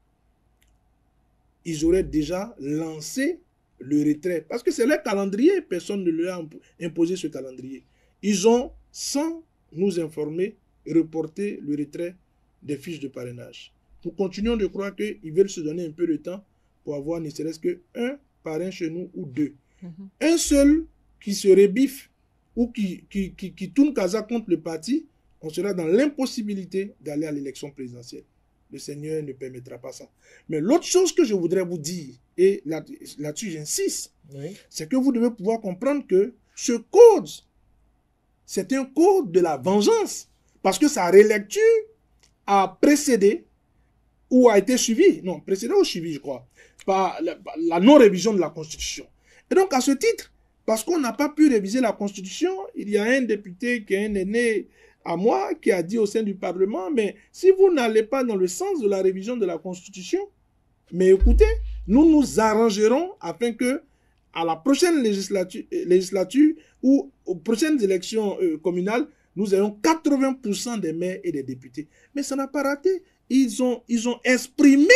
ils auraient déjà lancé le retrait. Parce que c'est leur calendrier, personne ne leur a imposé ce calendrier. Ils ont, sans nous informer, reporté le retrait des fiches de parrainage. Nous continuons de croire qu'ils veulent se donner un peu de temps pour avoir ne serait-ce qu'un parrain chez nous ou deux. Un seul qui se rebiffe ou qui tourne casa contre le parti, on sera dans l'impossibilité d'aller à l'élection présidentielle. Le Seigneur ne permettra pas ça. Mais l'autre chose que je voudrais vous dire, et là-dessus j'insiste, c'est que vous devez pouvoir comprendre que ce code, c'est un code de la vengeance. Parce que sa relecture a précédé ou a été suivie, non, précédé ou suivi, je crois, par la non-révision de la Constitution. Et donc, à ce titre, parce qu'on n'a pas pu réviser la Constitution, il y a un député qui est un aîné à moi qui a dit au sein du Parlement, mais si vous n'allez pas dans le sens de la révision de la Constitution, mais écoutez, nous nous arrangerons afin que à la prochaine législature ou aux prochaines élections communales, nous ayons 80% des maires et des députés. Mais ça n'a pas raté. Ils ont exprimé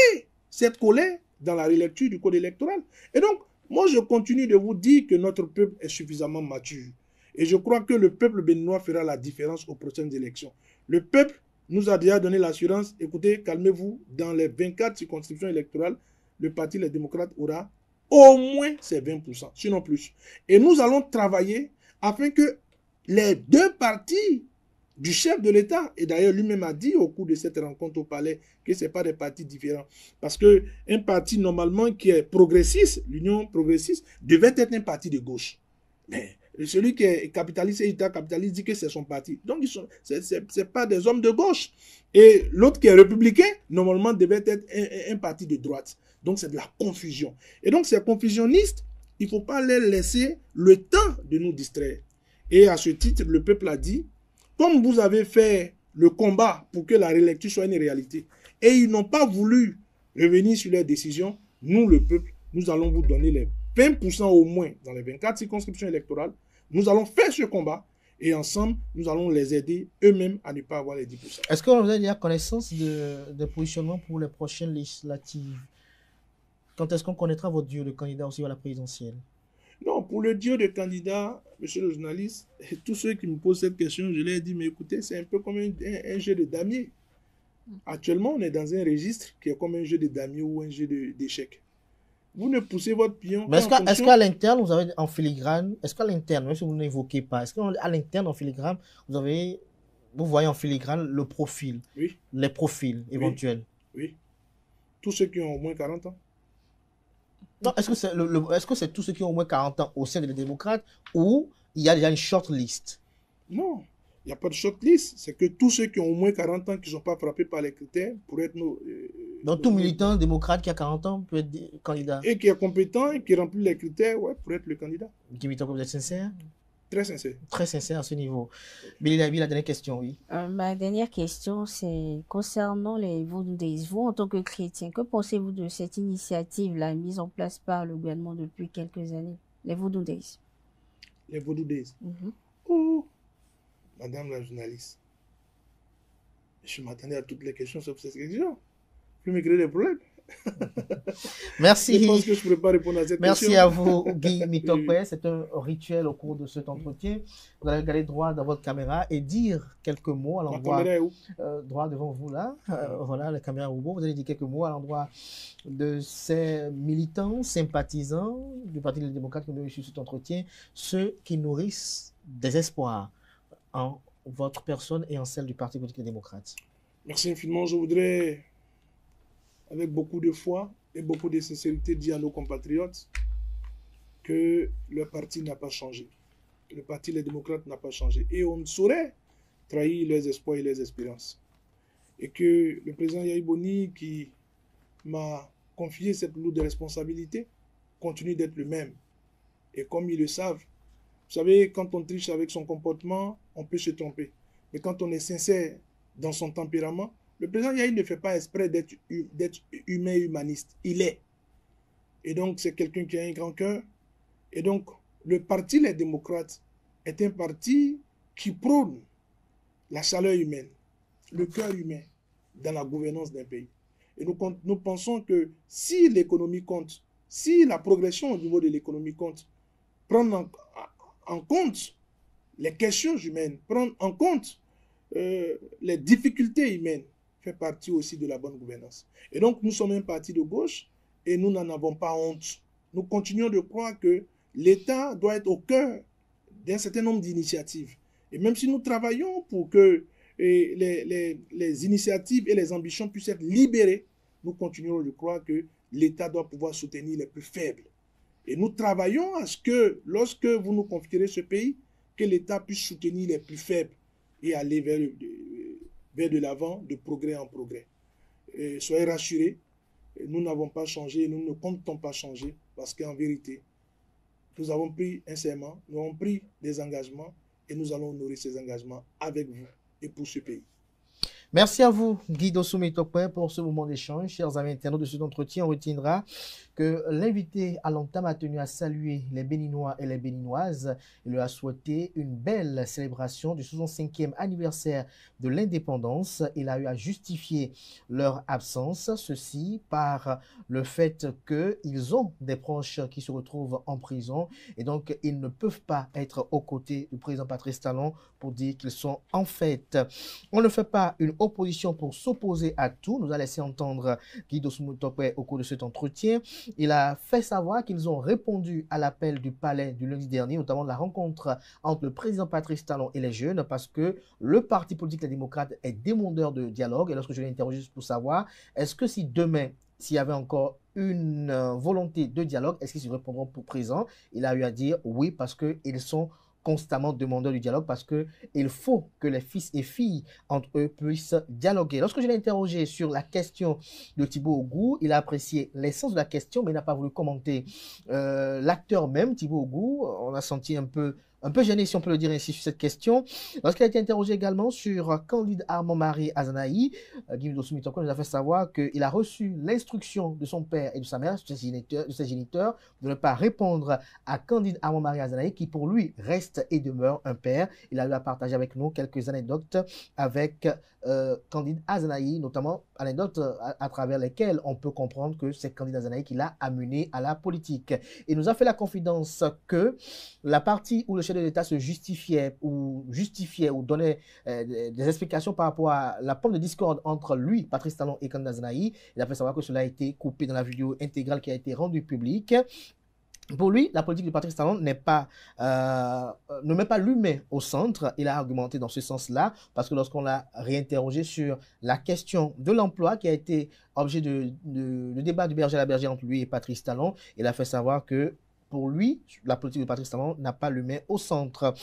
cette colère dans la relecture du code électoral. Et donc, moi, je continue de vous dire que notre peuple est suffisamment mature. Et je crois que le peuple béninois fera la différence aux prochaines élections. Le peuple nous a déjà donné l'assurance. Écoutez, calmez-vous, dans les 24 circonscriptions électorales, le Parti Les Démocrates aura au moins ces 20%, sinon plus. Et nous allons travailler afin que les deux partis du chef de l'État, et d'ailleurs lui-même a dit au cours de cette rencontre au palais que ce n'est pas des partis différents. Parce qu'un parti normalement qui est progressiste, l'Union progressiste, devait être un parti de gauche. Mais celui qui est capitaliste et capitaliste dit que c'est son parti. Donc, ce n'est pas des hommes de gauche. Et l'autre qui est républicain, normalement, devait être un parti de droite. Donc, c'est de la confusion. Et donc, ces confusionnistes, il ne faut pas leur laisser le temps de nous distraire. Et à ce titre, le peuple a dit, comme vous avez fait le combat pour que la relecture soit une réalité, et ils n'ont pas voulu revenir sur leurs décisions, nous, le peuple, nous allons vous donner les 20% au moins dans les 24 circonscriptions électorales. Nous allons faire ce combat et ensemble, nous allons les aider eux-mêmes à ne pas avoir les 10%. Est-ce que vous avez déjà connaissance de positionnement pour les prochaines législatives? Quand est-ce qu'on connaîtra votre duo de candidats aussi à la présidentielle? Non, pour le duo de candidats, monsieur le journaliste, tous ceux qui me posent cette question, je leur ai dit, mais écoutez, c'est un peu comme un jeu de damier. Actuellement, on est dans un registre qui est comme un jeu de damier ou un jeu d'échecs. Vous ne poussez votre pion. Mais est-ce qu'à l'interne, vous avez en filigrane, est-ce qu'à l'interne, même si vous n'évoquez pas, est-ce qu'à l'interne, en filigrane, vous voyez en filigrane le profil, oui, les profils éventuels? Oui. Tous ceux qui ont au moins 40 ans. Non, est-ce que c'est tous ceux qui ont au moins 40 ans au sein des démocrates ou il y a déjà une short list? Non, il n'y a pas de short list. C'est que tous ceux qui ont au moins 40 ans qui ne sont pas frappés par les critères pourraient être nos... Donc tout militant démocrate qui a 40 ans peut être candidat? Et qui est compétent et qui remplit les critères, ouais, pourrait être le candidat. Qui vous êtes sincère? Très sincère. Très sincère à ce niveau. Billy David, la dernière question, oui. Ma dernière question, c'est concernant les Vodou Days. Vous, en tant que chrétien, que pensez-vous de cette initiative-là mise en place par le gouvernement depuis quelques années? Les Vodou Days. Les Vodou Days. Oh, madame la journaliste, je m'attendais à toutes les questions sauf cette question. Vous me créez des problèmes. Merci. Je pense que je ne pourrais pas répondre à cette question. Merci à vous, Guy Mitokwe. C'est un rituel au cours de cet entretien. Vous allez regarder droit dans votre caméra et dire quelques mots à l'endroit. Ma caméra est où? Droit devant vous, là. Voilà, la caméra robot. Vous allez dire quelques mots à l'endroit de ces militants, sympathisants du Parti des démocrates qui ont reçu cet entretien, ceux qui nourrissent des espoirs en votre personne et en celle du Parti politique des démocrates. Merci infiniment. Je voudrais, avec beaucoup de foi et beaucoup de sincérité, dire à nos compatriotes que le parti n'a pas changé. Le parti Les Démocrates n'a pas changé. Et on ne saurait trahir leurs espoirs et leurs espérances. Et que le président Yahya Boni, qui m'a confié cette lourde responsabilité, continue d'être le même. Et comme ils le savent, vous savez, quand on triche avec son comportement, on peut se tromper. Mais quand on est sincère dans son tempérament, le président Yahya ne fait pas exprès d'être humain et humaniste. Il est. Et donc, c'est quelqu'un qui a un grand cœur. Et donc, le parti Les Démocrates est un parti qui prône la chaleur humaine, le cœur humain dans la gouvernance d'un pays. Et nous pensons que si l'économie compte, si la progression au niveau de l'économie compte, prendre en compte les questions humaines, prendre en compte les difficultés humaines, fait partie aussi de la bonne gouvernance. Et donc, nous sommes un parti de gauche et nous n'en avons pas honte. Nous continuons de croire que l'État doit être au cœur d'un certain nombre d'initiatives. Et même si nous travaillons pour que les initiatives et les ambitions puissent être libérées, nous continuons de croire que l'État doit pouvoir soutenir les plus faibles. Et nous travaillons à ce que, lorsque vous nous confierez ce pays, que l'État puisse soutenir les plus faibles et aller vers de l'avant, de progrès en progrès. Et soyez rassurés, nous n'avons pas changé et nous ne comptons pas changer parce qu'en vérité, nous avons pris un serment, nous avons pris des engagements et nous allons honorer ces engagements avec vous et pour ce pays. Merci à vous, Guy Dossou-Metokwe, pour ce moment d'échange. Chers amis internautes de cet entretien, on retiendra que l'invité à l'entame a tenu à saluer les Béninois et les Béninoises. Il leur a souhaité une belle célébration du 65e anniversaire de l'indépendance. Il a eu à justifier leur absence, ceci par le fait qu'ils ont des proches qui se retrouvent en prison et donc ils ne peuvent pas être aux côtés du président Patrice Talon pour dire qu'ils sont en fête. On ne fait pas une opposition pour s'opposer à tout. Nous allons laisser entendre Guy Dossou-Metokwe au cours de cet entretien. Il a fait savoir qu'ils ont répondu à l'appel du palais du lundi dernier, notamment la rencontre entre le président Patrice Talon et les jeunes, parce que le parti politique Les Démocrates est demandeur de dialogue. Et lorsque je l'ai interrogé pour savoir, est-ce que si demain, s'il y avait encore une volonté de dialogue, est-ce qu'ils se répondront pour présent? Il a eu à dire oui, parce qu'ils sont constamment demandeurs du dialogue parce qu'il faut que les fils et filles entre eux puissent dialoguer. Lorsque je l'ai interrogé sur la question de Thibaut Ogou, il a apprécié l'essence de la question, mais il n'a pas voulu commenter. L'acteur même, Thibaut Ogou, on a senti un peu gêné, si on peut le dire ainsi, sur cette question. Lorsqu'il a été interrogé également sur Candide Armand-Marie Azanaï, Guy Dossou-Metokwe nous a fait savoir qu'il a reçu l'instruction de son père et de sa mère, de ses géniteurs, de ne pas répondre à Candide Armand-Marie Azanaï, qui pour lui reste et demeure un père. Il a eu à partager avec nous quelques anecdotes avec Candide Azanaï, notamment anecdotes à travers lesquelles on peut comprendre que c'est Candide Azanaï qui l'a amené à la politique. Il nous a fait la confidence que la partie où le chef de l'État se justifiait ou donnait des explications par rapport à la pomme de discorde entre lui, Patrice Talon et Candide Azanaï, il a fait savoir que cela a été coupé dans la vidéo intégrale qui a été rendue publique. Pour lui, la politique de Patrice Talon ne met pas l'humain au centre. Il a argumenté dans ce sens-là parce que lorsqu'on l'a réinterrogé sur la question de l'emploi qui a été objet de débat du berger à la berger entre lui et Patrice Talon, il a fait savoir que pour lui, la politique de Patrice Talon n'a pas l'humain au centre.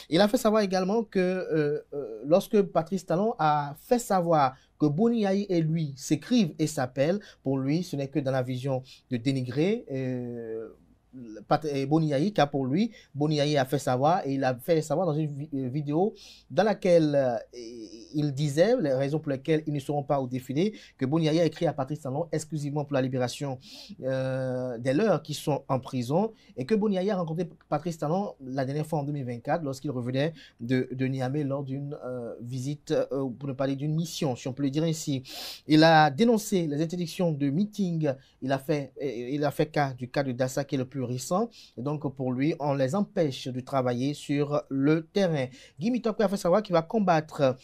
Il a fait savoir également que lorsque Patrice Talon a fait savoir que Boni Yayi et lui s'écrivent et s'appellent, pour lui, ce n'est que dans la vision de dénigrer Boni Yayi, car pour lui, Boni Yayi a fait savoir, et il a fait savoir dans une vidéo dans laquelle il disait les raisons pour lesquelles ils ne seront pas au défilé, que Boni Yayi a écrit à Patrice Talon exclusivement pour la libération des leurs qui sont en prison, et que Boni Yayi a rencontré Patrice Talon la dernière fois en 2024 lorsqu'il revenait de Niamey lors d'une visite, pour ne pas dire d'une mission, si on peut le dire ainsi. Il a dénoncé les interdictions de meeting. Il a fait cas du cas de Dassa qui est le plus récent, et donc pour lui on les empêche de travailler sur le terrain. Guy Metokwe a fait savoir qu'il va combattre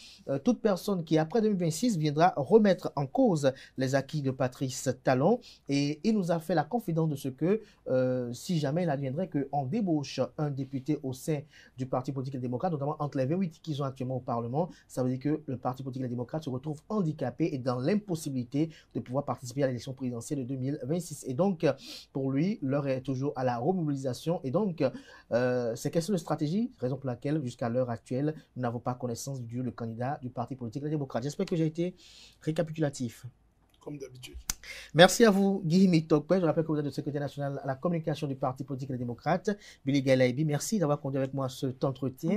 toute personne qui, après 2026, viendra remettre en cause les acquis de Patrice Talon. Et il nous a fait la confidence de ce que, si jamais il adviendrait qu'on débauche un député au sein du Parti politique et démocrate, notamment entre les 28 qu'ils ont actuellement au Parlement, ça veut dire que le Parti politique et démocrate se retrouve handicapé et dans l'impossibilité de pouvoir participer à l'élection présidentielle de 2026. Et donc, pour lui, l'heure est toujours à la remobilisation. Et donc, c'est question de stratégie, raison pour laquelle, jusqu'à l'heure actuelle, nous n'avons pas connaissance du le candidat du Parti politique et démocrate. J'espère que j'ai été récapitulatif. Comme d'habitude. Merci à vous, Guy Mitokwe. Je rappelle que vous êtes le secrétaire national à la communication du Parti politique et démocrate, Billy Galaibi. Merci d'avoir conduit avec moi cet entretien.